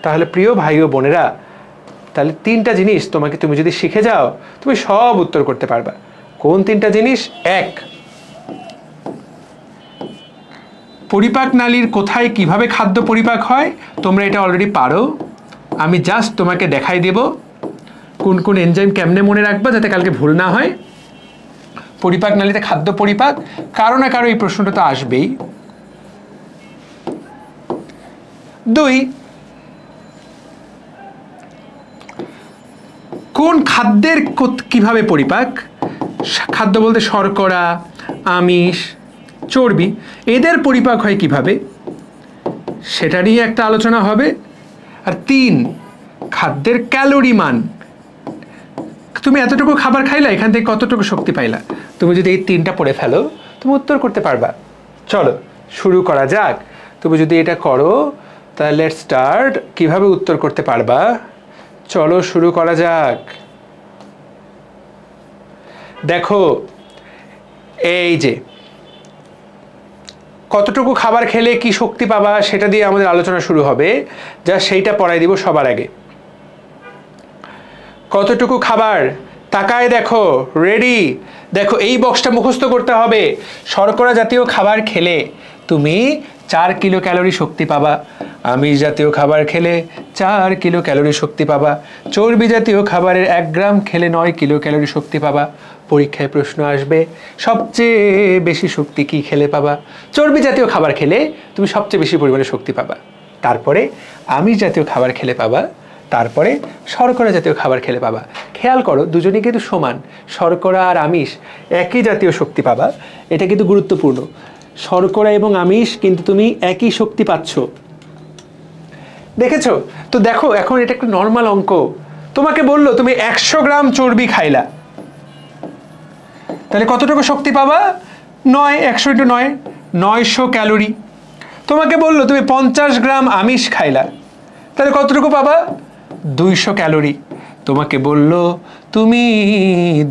তাহলে প্রিয় ভাই ও বোনেরা, তাহলে 3টা জিনিস তোমাকে, তুমি যদি শিখে যাও তুমি সব উত্তর করতে পারবা। কোন 3টা জিনিস? 1, পরিপাক নালীর কোথায় কিভাবে খাদ্য পরিপাক হয়, তোমরা এটা অলরেডি পারো, আমি জাস্ট তোমাকে দেখাই দেব কোন কোন এনজাইম কেমনে মনে রাখবা যাতে কালকে ভুল না হয়। পরিপাক নালীতে খাদ্য পরিপাক, কারো না কারো এই প্রশ্নটা তো আসবেই। 2, কোন খাদ্যের কিভাবে পরিপাক, খাদ্য বলতে শর্করা, আমিষ, চর্বি, এদের পরিপাক হয় কিভাবে সেটা নিয়ে একটা আলোচনা হবে। আর 3, খাদ্যের ক্যালোরি মান, তুমি এতটুকু খাবার খাইলা, এখান থেকে কতটুকু শক্তি পাইলা। তুমি যদি এই 3টা পড়ে ফেলো তুমি উত্তর করতে পারবা। চলো শুরু করা যাক। তুমি যদি এটা করো তাহলে লেটস স্টার্ট, কিভাবে উত্তর করতে পারবা। চলো শুরু করা যাক। দেখো এই যে কতটুকু খাবার খেলে কি শক্তি পাবা সেটা দিয়ে আমাদের আলোচনা শুরু হবে, যা সেইটা পড়াই দিব সবার আগে। কতটুকু খাবার, তাকায় দেখো, রেডি, দেখো এই বক্সটা মুখস্থ করতে হবে। শর্করা জাতীয় খাবার খেলে তুমি 4 কিলো ক্যালোরি শক্তি পাবা, আমিষ জাতীয় খাবার খেলে 4 কিলো ক্যালোরি শক্তি পাবা, চর্বি জাতীয় খাবারের 1 গ্রাম খেলে 9 কিলো ক্যালোরি শক্তি পাবা। পরীক্ষায় প্রশ্ন আসবে সবচেয়ে বেশি শক্তি কি খেলে পাবা? চর্বি জাতীয় খাবার খেলে তুমি সবচেয়ে বেশি পরিমাণে শক্তি পাবা, তারপরে আমিষ জাতীয় খাবার খেলে পাবা, তারপরে শর্করা জাতীয় খাবার খেলে পাবা। খেয়াল করো দুজনেই কিন্তু সমান, শর্করা আর আমিষ একই জাতীয় শক্তি পাবা, এটা কিন্তু গুরুত্বপূর্ণ। শর্করা এবং আমিষ কিন্তু তুমি একই শক্তি পাচ্ছ, দেখেছো তো? দেখো এখন এটা একটু নর্মাল অঙ্ক। তোমাকে বললো তুমি 100 গ্রাম চর্বি খাইলা, তাহলে কতটুকু শক্তি পাবা? 9, 100 × 9, 900 ক্যালোরি। তোমাকে বললো তুমি 50 গ্রাম আমিষ খাইলা, তাহলে কতটুকু পাবা? 200 ক্যালোরি। তোমাকে বললো তুমি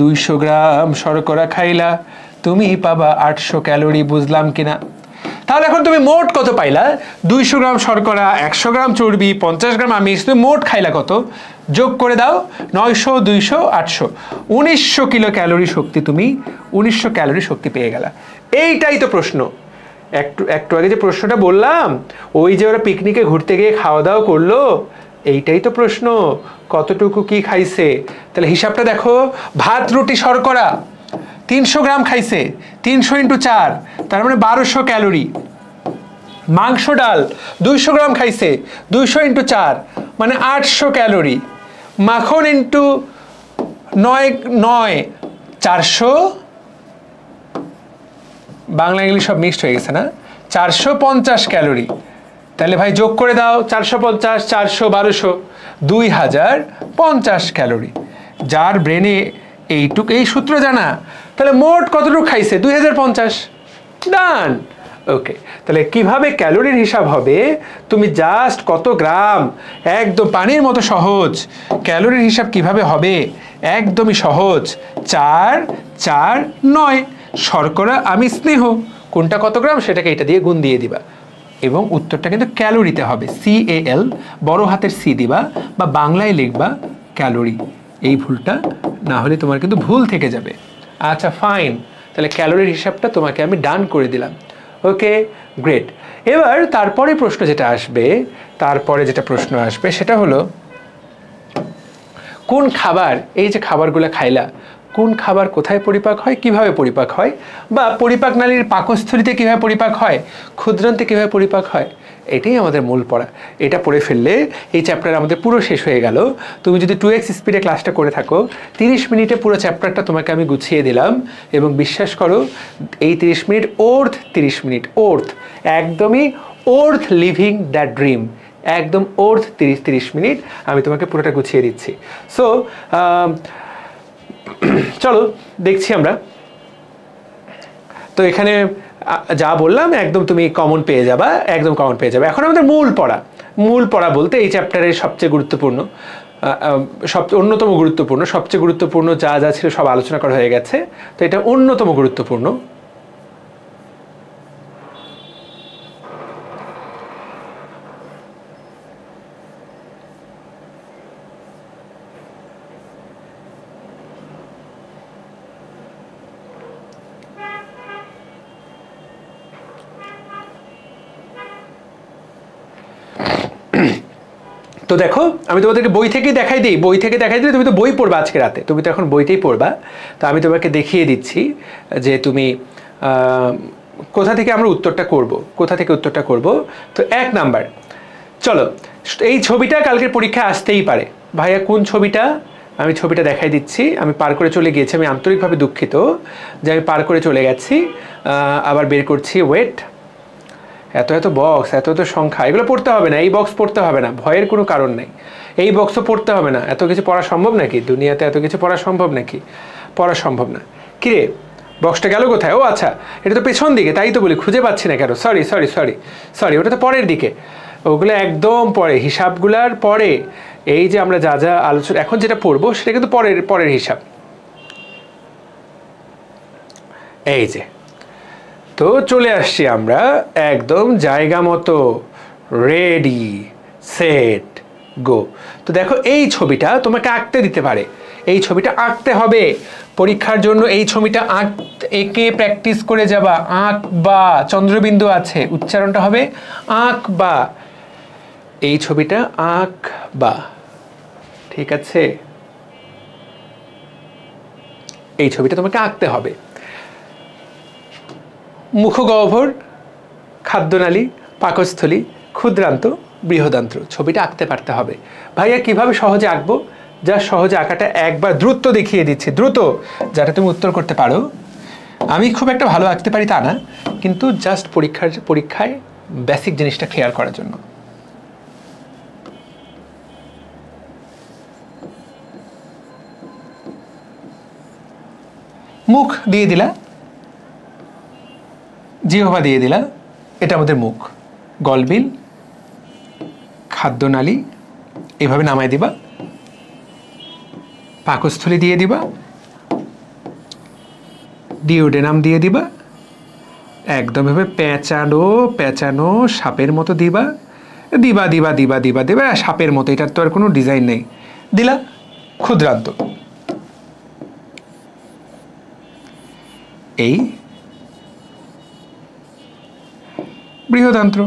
200 গ্রাম শর্করা খাইলা, তুমি পাবা 800 ক্যালোরি। বুঝলাম কিনা? তাহলে এখন তুমি মোট কত পাইলা? 200 গ্রাম শর্করা, 100 গ্রাম চর্বি, 50 গ্রাম আমিষ, তুমি মোট খাইলা কত? যোগ করে দাও, 900, 200, 800, 1900 কিলো ক্যালোরি শক্তি। তুমি 1900 ক্যালোরি শক্তি পেয়ে গেলা। এইটাই তো প্রশ্ন। একটু আগে যে প্রশ্নটা বললাম, ওই যে ওরা পিকনিকে ঘুরতে গিয়ে খাওয়া দাওয়া করলো, এইটাই তো প্রশ্ন, কতটুকু কি খাইছে। তাহলে হিসাবটা দেখো, ভাত রুটি শর্করা 300 গ্রাম খাইছে, 300 × 4, তার মানে 1200 ক্যালোরি। মাংস ডাল 200 গ্রাম খাইছে, 200 × 4 মানে 800 ক্যালোরি। মাখন ইন্টু 9, 400, বাংলা ইংলিশ সব মিক্সড হয়ে গেছে না, 450 ক্যালোরি। তাহলে ভাই যোগ করে দাও, 450, 400, 1200, 2050 ক্যালোরি। যার ব্রেনে এই সূত্র জানা, তাহলে মোট কতটুকু খাইছে? 2050। ডান। ওকে, তাহলে কিভাবে ক্যালোরির হিসাব হবে? তুমি জাস্ট কত গ্রাম, একদম পানির মতো সহজ। ক্যালোরির হিসাব কিভাবে হবে? একদমই সহজ। 4, 4, 9 শর্করা, আমিষ, স্নেহ, কোনটা কত গ্রাম সেটাকে এটা দিয়ে গুণ দিয়ে দিবা, এবং উত্তরটা কিন্তু ক্যালোরিতে হবে। CAL বড় হাতের C দিবা, বা বাংলায় লিখবা ক্যালোরি। এই ভুলটা না হলে তোমার কিন্তু ভুল থেকে যাবে। আচ্ছা ফাইন, তাহলে ক্যালোরির হিসাবটা তোমাকে আমি ডান করে দিলাম। ওকে, গ্রেট। এবার তারপরে প্রশ্ন যেটা আসবে, সেটা হলো কোন খাবার, এই যে খাবারগুলো খাইলা, কোন খাবার কোথায় পরিপাক হয়, কিভাবে পরিপাক হয়, বা পরিপাক নালীর পাকস্থলীতে কিভাবে পরিপাক হয়, ক্ষুদ্রান্তে কিভাবে পরিপাক হয়, এটাই আমাদের মূল পড়া। এটা পড়ে ফেললে এই চ্যাপ্টার আমাদের পুরো শেষ হয়ে গেল। তুমি যদি 2x স্পিডে ক্লাসটা করে থাকো, 30 মিনিটে পুরো চ্যাপ্টারটা তোমাকে আমি গুছিয়ে দিলাম, এবং বিশ্বাস করো এই 30 মিনিট 30 মিনিট একদমই লিভিং দ্যাট ড্রিম, একদম 30 মিনিট আমি তোমাকে পুরোটা গুছিয়ে দিচ্ছি। সো চলো দেখছি আমরা। তো এখানে যা বললাম একদম তুমি কমন পেয়ে যাবা, একদম কমন পেয়ে যাবে। এখন আমাদের মূল পড়া বলতে এই চ্যাপ্টারের সবচেয়ে গুরুত্বপূর্ণ, অন্যতম গুরুত্বপূর্ণ, সবচেয়ে গুরুত্বপূর্ণ যা যা ছিল সব আলোচনা করা হয়ে গেছে। তো এটা অন্যতম গুরুত্বপূর্ণ। তো দেখো আমি তোমাদেরকে বই থেকে দেখাই দিই, তুমি তো বই পড়বা আজকে রাতে, তুমি তো এখন বইটাই পড়বা। তো আমি তোমাকে দেখিয়ে দিচ্ছি যে তুমি কোথা থেকে আমরা উত্তরটা করব। তো 1 নাম্বার, চলো এই ছবিটা কালকের পরীক্ষায় আসতেই পারে। ভাইয়া কোন ছবিটা? আমি ছবিটা দেখাই দিচ্ছি। আমি পার করে চলে গিয়েছি, আমি আন্তরিকভাবে দুঃখিত যে আমি পার করে চলে গেছি। আবার বের করছি, ওয়েট। এত বক্স, এত সংখ্যা, এগুলো পড়তে হবে না, এই বক্স পড়তে হবে না, ভয়ের কোনো কারণ নেই। এই বক্সও পড়তে হবে না, এত কিছু পড়া সম্ভব নাকি দুনিয়াতে? এত কিছু পড়া সম্ভব নাকি? পড়া সম্ভব না। কিরে বক্সটা গেল কোথায়? ও আচ্ছা, এটা তো পেছন দিকে, তাই তো বলি খুঁজে পাচ্ছি না কেন। সরি, ওটা তো পরের দিকে, ওগুলো একদম পরে, হিসাবগুলার পরে। এই যে আমরা যা যা আলোচনা এখন যেটা পড়বো সেটা কিন্তু পরের হিসাব। এই যে, তো চলে আসছি আমরা একদম জায়গা মতো, রেডি সেট গো। তো দেখো এই ছবিটা তোমাকে আঁকতে দিতে পারে, এই ছবিটা আঁকতে হবে পরীক্ষার জন্য, এই ছবিটা এঁকে প্র্যাকটিস করে যাবা। আঁক বা, চন্দ্রবিন্দু আছে, উচ্চারণটা হবে আঁক বা, এই ছবিটা আঁক বা, ঠিক আছে? এই ছবিটা তোমাকে আঁকতে হবে। মুখগহ্বর, খাদ্যনালী, পাকস্থলী, ক্ষুদ্রান্ত, বৃহদান্ত্র, ছবিটা আঁকতে পারতে হবে। ভাইয়া কিভাবে সহজে আঁকবো? যা সহজে আঁকাটা একবার দ্রুত দেখিয়ে দিচ্ছি, দ্রুত, যাতে তুমি উত্তর করতে পারো। আমি খুব একটা ভালো আঁকতে পারি তা না, কিন্তু জাস্ট পরীক্ষায় বেসিক জিনিসটা ক্লিয়ার করার জন্য। মুখ দিয়ে দিলা, জিহ্বা দিয়ে দিলা, এটা আমাদের মুখ। গলবিল, খাদ্যনালী এইভাবে নামাই দিবা, পাকস্থলী দিয়ে দিবা, ডিওডেনাম দিয়ে দিবা, একদম এভাবে পেঁচানো পেঁচানো সাপের মতো দিবা, দিবা দিবা দিবা দিবা দিবা সাপের মতো, এটার তো আর কোনো ডিজাইন নেই, দিলা। ক্ষুদ্রান্ত, এই বৃহদান্ত্র,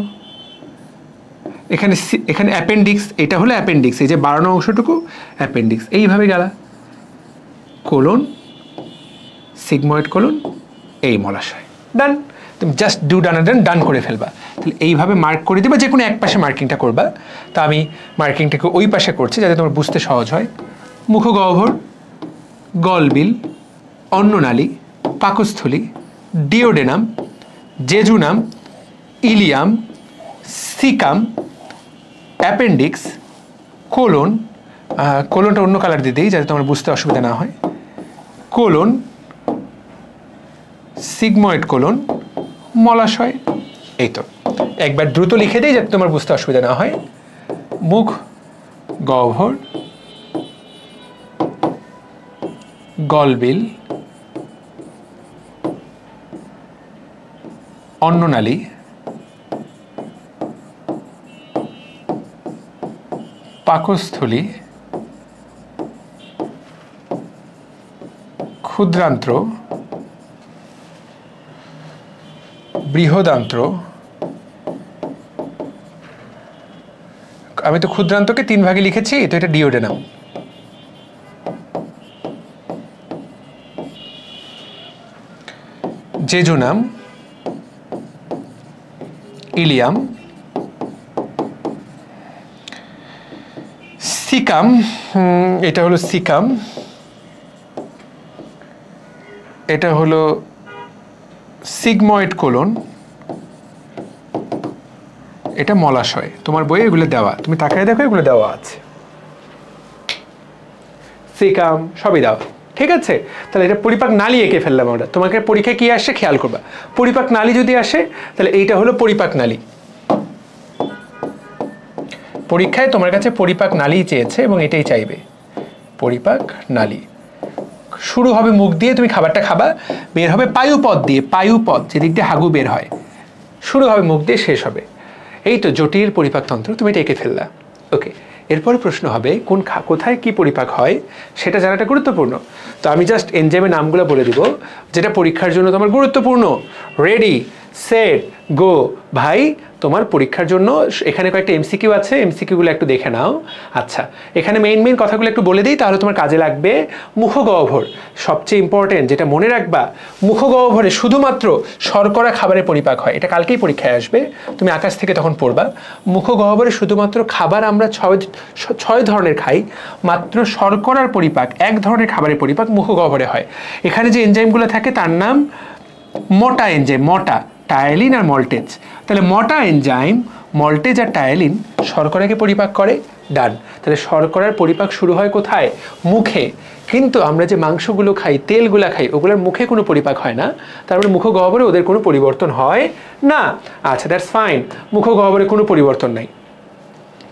এখানে অ্যাপেন্ডিক্স, এটা হলো অ্যাপেন্ডিক্স, এই যে বাড়ানো অংশটুকু অ্যাপেন্ডিক্স, এইভাবে গেলা। কোলন, সিগময়েড কোলন, এই মলাশয়, ডান। তুমি জাস্ট ডু ডান ডান ডান করে ফেলবা। তাহলে এইভাবে মার্ক করে দিবা, যে কোনো এক পাশে মার্কিংটা করবা। তা আমি মার্কিংটাকে ওই পাশে করছি যাতে তোমার বুঝতে সহজ হয়। মুখগহ্বর, গলবিল, অন্ননালী, পাকস্থলী, duodenum, jejunum, ileum, caecum, appendix, colon, কোলনটা অন্য কালার দিয়ে দিই যাতে তোমার বুঝতে অসুবিধা না হয়। কোলন, সিগময়েড কোলন, মলাশয়, এই তো। একবার দ্রুত লিখে দিই যাতে তোমার বুঝতে অসুবিধা না হয়। মুখ গহ্বর, গলবিল, অন্ননালী, পাকস্থলী, ক্ষুদ্রান্ত্র, বৃহদান্ত্র, আমি তো ক্ষুদ্রান্তকে 3 ভাগে লিখেছি, তো এটা ডিওডেনাম, জেজুনাম, ইলিয়াম, সিকাম, এটা হলো সিকাম, এটা হলো সিগময়েড কোলন, এটা মলাশয়। তোমার বইয়ে এগুলো দেওয়া, তুমি তাকায় দেখো এগুলো দেওয়া আছে, সিকাম সবই দেওয়া, ঠিক আছে? তাহলে এটা পরিপাক নালী এঁকে ফেললাম আমরা। তোমাকে পরীক্ষায় কি আসছে খেয়াল করবা, পরিপাক নালী যদি আসে তাহলে এইটা হলো পরিপাক নালী। পরীক্ষায় তোমার কাছে পরিপাক নালী চেয়েছে এবং এটাই চাইবে, পরিপাক নালী। শুরু হবে মুখ দিয়ে, তুমি খাবারটা খাবা, বের হবে পায়ুপথ দিয়ে, পায়ুপথ যেদিক দিয়ে হাগু বের হয়, শুরু হবে মুখ দিয়ে, শেষ হবে। এই তো জটিল পরিপাকতন্ত্র, তুমি এটা এঁকে ফেললা। ওকে, এরপরে প্রশ্ন হবে কোথায় কি পরিপাক হয় সেটা জানাটা গুরুত্বপূর্ণ। তো আমি জাস্ট এনজাইমের নামগুলো বলে দিব যেটা পরীক্ষার জন্য তোমার গুরুত্বপূর্ণ। Ready set go. ভাই তোমার পরীক্ষার জন্য এখানে কয়েকটা এমসিকিউ আছে, এমসিকিউগুলো একটু দেখে নাও। আচ্ছা, এখানে মেইন কথাগুলো একটু বলে দিই, তাহলে তোমার কাজে লাগবে। মুখগহ্বর সবচেয়ে ইম্পর্টেন্ট, যেটা মনে রাখবা, মুখগহ্বরে শুধুমাত্র শর্করা খাবারের পরিপাক হয়। এটা কালকেই পরীক্ষায় আসবে, তুমি আকাশ থেকে তখন পড়বা। মুখগহ্বরে শুধুমাত্র খাবার আমরা 6 ধরনের খাই, মাত্র শর্করার পরিপাক 1 ধরনের খাবারের পরিপাক মুখগহ্বরে হয়। এখানে যে এনজাইমগুলো থাকে তার নাম মোটা এনজাইম, মোটা, টায়ালিন আর মল্টেজ। তাহলে মোটা এনজাইম মল্টেজ আর টায়ালিন শর্করাকে পরিপাক করে, ডান। তাহলে শর্করার পরিপাক শুরু হয় কোথায়? মুখে। কিন্তু আমরা যে মাংসগুলো খাই, তেলগুলো খাই, ওগুলোর মুখে কোনো পরিপাক হয় না, তারপরে মুখগহ্বরে ওদের কোনো পরিবর্তন হয় না। আচ্ছা, দ্যাটস ফাইন, মুখগহ্বরে কোনো পরিবর্তন নাই।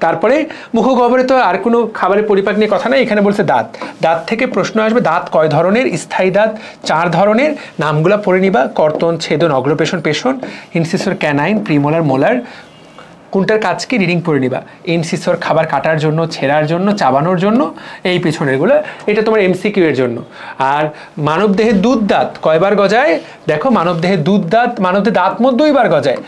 তারপরে মুখগহ্বরে তো আর কোনো খাবারের পরিপাক নিয়ে কথা নাই, এখানে বলছে দাঁত। দাঁত থেকে প্রশ্ন আসবে, দাঁত কয় ধরনের? স্থায়ী দাঁত 4 ধরনের, নামগুলো পড়ে নিবা। কর্তন, ছেদন, অগ্রপেশন, passion, incisor, canine, premolar, molar. কোনটার কাজ কি রিডিং পড়ে নিবা। ইনসিসর খাবার কাটার জন্য, ছেঁড়ার জন্য, চাবানোর জন্য, এই পেছনেরগুলো এটা তোমার এমসিকিউ এর জন্য। আর মানবদেহে দুধ দাঁত কয়বার গজায়? দেখো মানবদেহে দুধ দাঁত, মানবদেহে দাঁত মোট 2বার গজায়।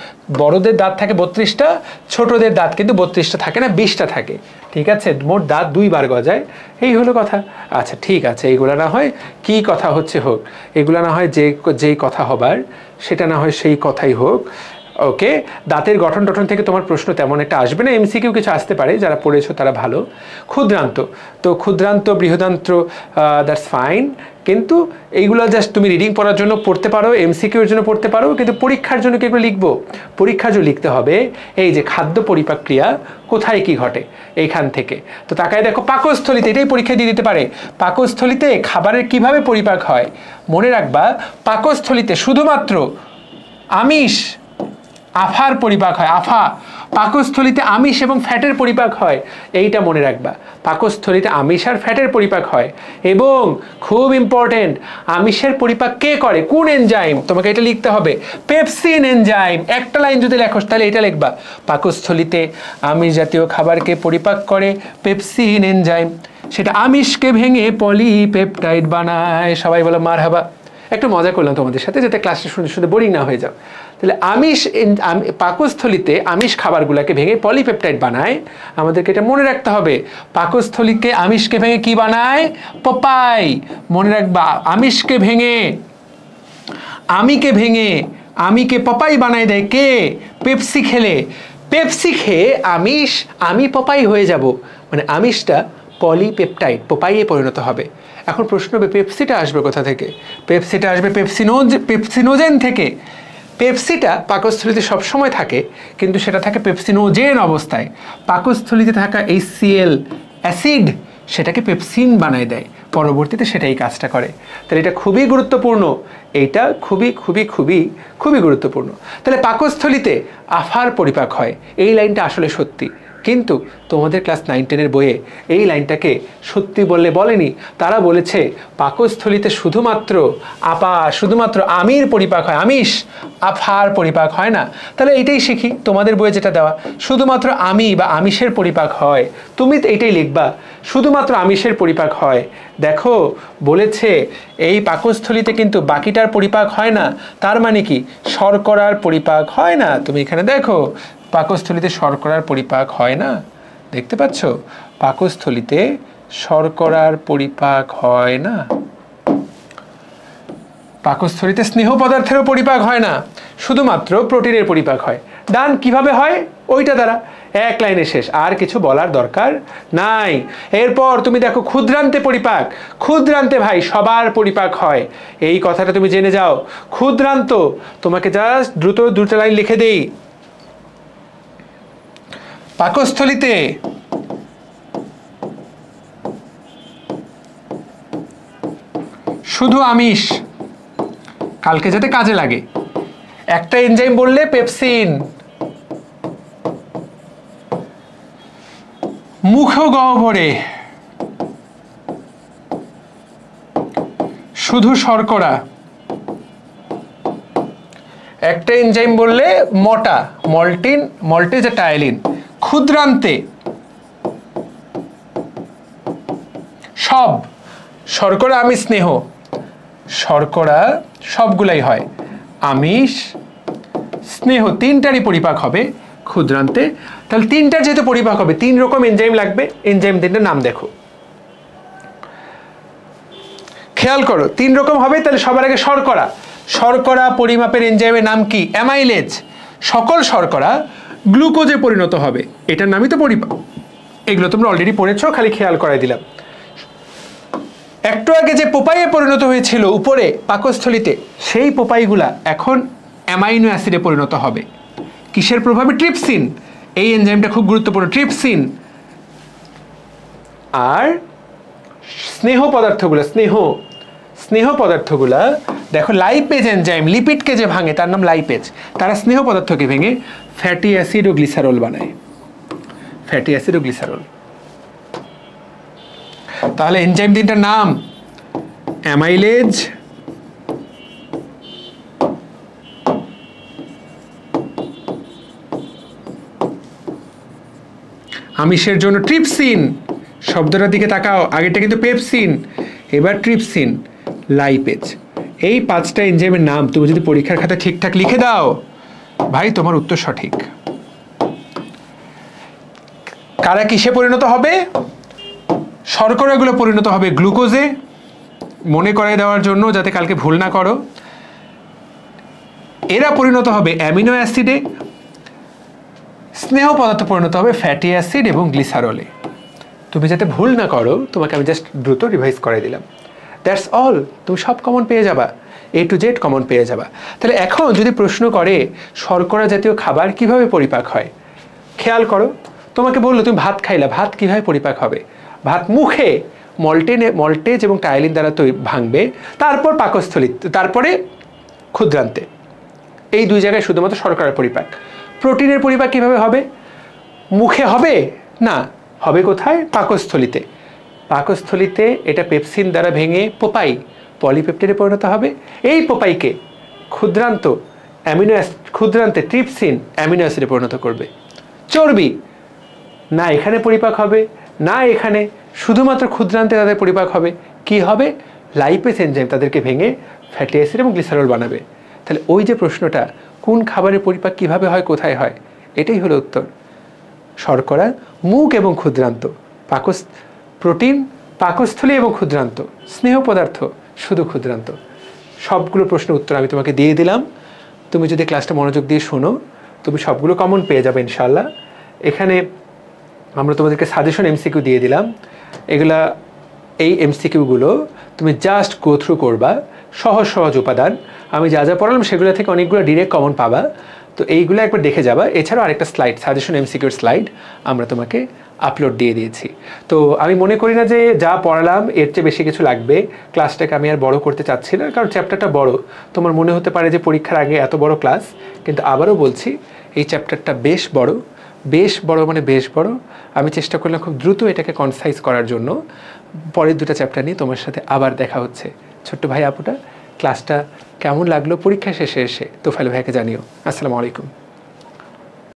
বড়দের দাঁত থাকে 32টা, ছোটদের দাঁত কিন্তু 32টা থাকে না, 20টা থাকে। ঠিক আছে, মোট দাঁত 2বার গজায়। এই হলো কথা। আচ্ছা ঠিক আছে, এইগুলো না হয় কি কথা হচ্ছে হোক, এগুলো না হয় যেই কথা হবার সেটা না হয় সেই কথাই হোক। ওকে, দাঁতের গঠন টঠন থেকে তোমার প্রশ্ন তেমন একটা আসবে না, এমসিকিউ কিছু আসতে পারে, যারা পড়েছো তারা ভালো। ক্ষুদ্রান্ত, তো ক্ষুদ্রান্ত বৃহদান্ত্র দ্যাটস ফাইন, কিন্তু এইগুলো জাস্ট তুমি রিডিং পড়ার জন্য পড়তে পারো, এমসিকিউর জন্য পড়তে পারো, কিন্তু পরীক্ষার জন্য কি এগুলো লিখবো? পরীক্ষার জন্য লিখতে হবে এই যে খাদ্য পরিপাক্রিয়া কোথায় কি ঘটে এইখান থেকে। তো তাকায় দেখো পাকস্থলিতে, এটাই পরীক্ষায় দিয়ে দিতে পারে। পাকস্থলিতে খাবারের কিভাবে পরিপাক হয়? মনে রাখবা পাকস্থলিতে শুধুমাত্র আমিষ, আফার পরিপাক হয়। আফা, পাকস্থলিতে আমিষ এবং ফ্যাটের পরিপাক হয়, এইটা মনে রাখবা। পাকস্থলিতে আমিষ আর ফ্যাটের পরিপাক হয়, এবং খুব ইম্পর্টেন্ট, আমিষের পরিপাক কে করে? কোন এনজাইম? তোমাকে এটা লিখতে হবে, পেপসিন এনজাইম। একটা লাইন যদি লেখো তাহলে এটা লিখবা, পাকস্থলিতে আমিষ জাতীয় খাবারকে পরিপাক করে পেপসিন এনজাইম, সেটা আমিষকে ভেঙে পলিপেপটাইড বানায়। সবাই বলো মারহাবা। একটু মজা করলাম তোমাদের সাথে, যাতে ক্লাসটা শুনে শুনে বোরিং না হয়ে যাও। তাহলে পাকস্থলিতে আমিষ খাবারগুলোকে ভেঙে পলিপেপটাইড বানায়, আমাদেরকে এটা মনে রাখতে হবে। পাকস্থলীকে আমিষকে ভেঙে কি বানায়? পপাই। মনে রাখবা, আমিষকে ভেঙে, আমিকে পপাই বানায় দেয় কে? পেপসি খেলে। পেপসি খেয়ে আমি পপাই হয়ে যাব, মানে আমিষটা পলিপেপটাইড পপাইয়ে পরিণত হবে। এখন প্রশ্ন হবে পেপসিটা আসবে কোথা থেকে? পেপসিটা আসবে পেপসিনোজেন থেকে। পেপসিটা পাকস্থলিতে সবসময় থাকে, কিন্তু সেটা থাকে পেপসিনোজেন অবস্থায়। পাকস্থলিতে থাকা HCl অ্যাসিড সেটাকে পেপসিন বানায় দেয়, পরবর্তীতে সেটাই কাজটা করে। তাহলে এটা খুবই গুরুত্বপূর্ণ, এইটা খুবই খুবই খুবই খুবই গুরুত্বপূর্ণ। তাহলে পাকস্থলিতে আফার পরিপাক হয়, এই লাইনটা আসলে সত্যি, কিন্তু তোমাদের ক্লাস 9-10-এর বইয়ে এই লাইনটাকে সত্যি বলেনি। তারা বলেছে পাকস্থলিতে শুধুমাত্র আমির পরিপাক হয়, আমিষ, আফার পরিপাক হয় না। তাহলে এইটাই শিখি, তোমাদের বইয়ে যেটা দেওয়া শুধুমাত্র আমি বা আমিষের পরিপাক হয়, তুমি এইটাই লিখবা, শুধুমাত্র আমিষের পরিপাক হয়। দেখো বলেছে এই পাকস্থলিতে কিন্তু বাকিটার পরিপাক হয় না, তার মানে কি শর্করার পরিপাক হয় না। তুমি এখানে দেখো পাকস্থলিতে শর্করার পরিপাক হয় না, দেখতে পাচ্ছ? পাকস্থলিতে শর্করার পরিপাক হয় না। পাকস্থলিতে স্নেহ পদার্থেরও পরিপাক হয় না, শুধুমাত্র প্রোটিনের পরিপাক হয়। ডান, কিভাবে হয়? ওইটা দ্বারা, এক লাইনে শেষ, আর কিছু বলার দরকার নাই। এরপর তুমি দেখো ক্ষুদ্রান্তে পরিপাক। ক্ষুদ্রান্তে ভাই সবার পরিপাক হয়, এই কথাটা তুমি জেনে যাও। ক্ষুদ্রান্ত, তোমাকে জাস্ট দ্রুত লাইন লিখে দেই। পাকস্থলিতে শুধু আমিষ, কালকে যাতে কাজে লাগে। একটা এনজাইম বললে পেপসিন। মুখগহ্বরে শুধু শর্করা, একটা এনজাইম বললে মল্টেজ টায়ালিন। ক্ষুদ্রান্তে সব শর্করা, আমিষ, স্নেহ, শর্করা সবগুলাই হয়, আমিষ, স্নেহ, তিনটারই পরিপাক হবে ক্ষুদ্রান্তে। তাহলে তিনটার যেহেতু পরিপাক হবে, 3 রকম এনজাইম লাগবে। এনজাইম 3টার নাম দেখো, খেয়াল করো 3 রকম হবে। তাহলে সবার আগে শর্করা পরিমাপের এনজাইমের নাম কি? অ্যামাইলেজ। সকল শর্করা গ্লুকোজে পরিণত হবে, এটার নামই তো পরিপাক। এগুলো তোমরা অলরেডি পড়েছো, খালি খেয়াল করাই দিলাম। একটু আগে যে পোপাইয়ে পরিণত হয়েছিল উপরে পাকস্থলিতে, সেই পোপাইগুলা এখন অ্যামাইনো অ্যাসিডে পরিণত হবে। কিসের প্রভাবে? ট্রিপসিন। এই এনজাইমটা খুব গুরুত্বপূর্ণ, ট্রিপসিন। আর স্নেহ পদার্থগুলা দেখো, লাইপেজ এনজাইম লিপিডকে যে ভাঙে তার নাম লাইপেজ। তারা স্নেহ পদার্থকে ভেঙে ফ্যাটি অ্যাসিড ও গ্লিসারল বানায়। ফ্যাটি অ্যাসিড ও গ্লিসারল। তাহলে এনজাইম তিনটার নাম অ্যামাইলেজ, আমিষের জন্য ট্রিপসিন, শব্দটার দিকে তাকাও, আগেরটা কিন্তু পেপসিন, এবার ট্রিপসিন, লাইপেজ। এই 5টা এনজাইমের নাম তুমি যদি পরীক্ষার খাতায় ঠিকঠাক লিখে দাও ভাই, তোমার উত্তর সঠিক। কারা কিসে পরিণত হবে? শর্করাগুলো পরিণত হবে গ্লুকোজে, মনে করাই দেওয়ার জন্য যাতে কালকে ভুল না করো। এরা পরিণত হবে অ্যামিনো অ্যাসিডে, স্নেহ পদার্থ পরিণত হবে ফ্যাটি অ্যাসিড এবং গ্লিসারলে। তুমি যাতে ভুল না করো তোমাকে আমি জাস্ট দ্রুত রিভাইজ করে দিলাম। দ্যাটস অল, তুমি সব কমন পেয়ে যাবা, A to Z কমন পেয়ে যাবা। তাহলে এখন যদি প্রশ্ন করে শর্করা জাতীয় খাবার কিভাবে পরিপাক হয়, খেয়াল করো, তোমাকে বললো তুমি ভাত খাইলা, ভাত কিভাবে পরিপাক হবে? ভাত মুখে মল্টেজ এবং টাইলিন দ্বারা ভাঙবে, তারপর পাকস্থলী, তারপরে ক্ষুদ্রান্তে। এই 2 জায়গায় শুধুমাত্র শর্করার পরিপাক। প্রোটিনের পরিপাক কিভাবে হবে? মুখে হবে না, হবে কোথায়? পাকস্থলীতে। পাকস্থলীতে এটা পেপসিন দ্বারা ভেঙে পোপাই, পলিপেপটাইডে পরিণত হবে। এই পোপাইকে ক্ষুদ্রান্তে ট্রিপসিন অ্যামিনো অ্যাসিডে পরিণত করবে। চর্বি না এখানে পরিপাক হবে না এখানে, শুধুমাত্র ক্ষুদ্রান্তে তাদের পরিপাক হবে। কি হবে? লাইপেজ এনজাইম তাদেরকে ভেঙে ফ্যাটি অ্যাসিড এবং গ্লিসারল বানাবে। তাহলে ওই যে প্রশ্নটা, কোন খাবারের পরিপাক কিভাবে হয়, কোথায় হয়, এটাই হলো উত্তর। শর্করা মুখ এবং ক্ষুদ্রান্ত, প্রোটিন পাকস্থলী এবং ক্ষুদ্রান্ত, স্নেহ পদার্থ শুধু ক্ষুদ্রান্ত। সবগুলো প্রশ্নের উত্তর আমি তোমাকে দিয়ে দিলাম। তুমি যদি ক্লাসটা মনোযোগ দিয়ে শোনো তুমি সবগুলো কমন পেয়ে যাবে ইনশাল্লাহ। এখানে আমরা তোমাদেরকে সাজেশন এমসিকিউ দিয়ে দিলাম। এই এমসিকিউগুলো তুমি জাস্ট গো থ্রু করবা, সহজ সহজ উপাদান। আমি যা যা পড়ালাম সেগুলো থেকে অনেকগুলো ডিরেক্ট কমন পাবা, তো এইগুলো একবার দেখে যাবা। এছাড়াও আরেকটা স্লাইড, সাজেশন এমসিকিউর স্লাইড আমরা তোমাকে আপলোড দিয়ে দিয়েছি। তো আমি মনে করি না যে যা পড়ালাম এর চেয়ে বেশি কিছু লাগবে। ক্লাসটাকে আমি আর বড় করতে চাচ্ছি না, কারণ চ্যাপ্টারটা বড়। তোমার মনে হতে পারে যে পরীক্ষার আগে এত বড় ক্লাস, কিন্তু আবারও বলছি এই চ্যাপ্টারটা বেশ বড়, মানে বেশ বড়। আমি চেষ্টা করলাম খুব দ্রুত এটাকে কনসাইজ করার জন্য। পরের 2টা চ্যাপ্টার নিয়ে তোমার সাথে আবার দেখা হচ্ছে। ছোট্ট ভাই আপুটা, ক্লাসটা কেমন লাগলো পরীক্ষা শেষে এসে তোফায়েল ভাইকে জানিও। আসসালামু আলাইকুম।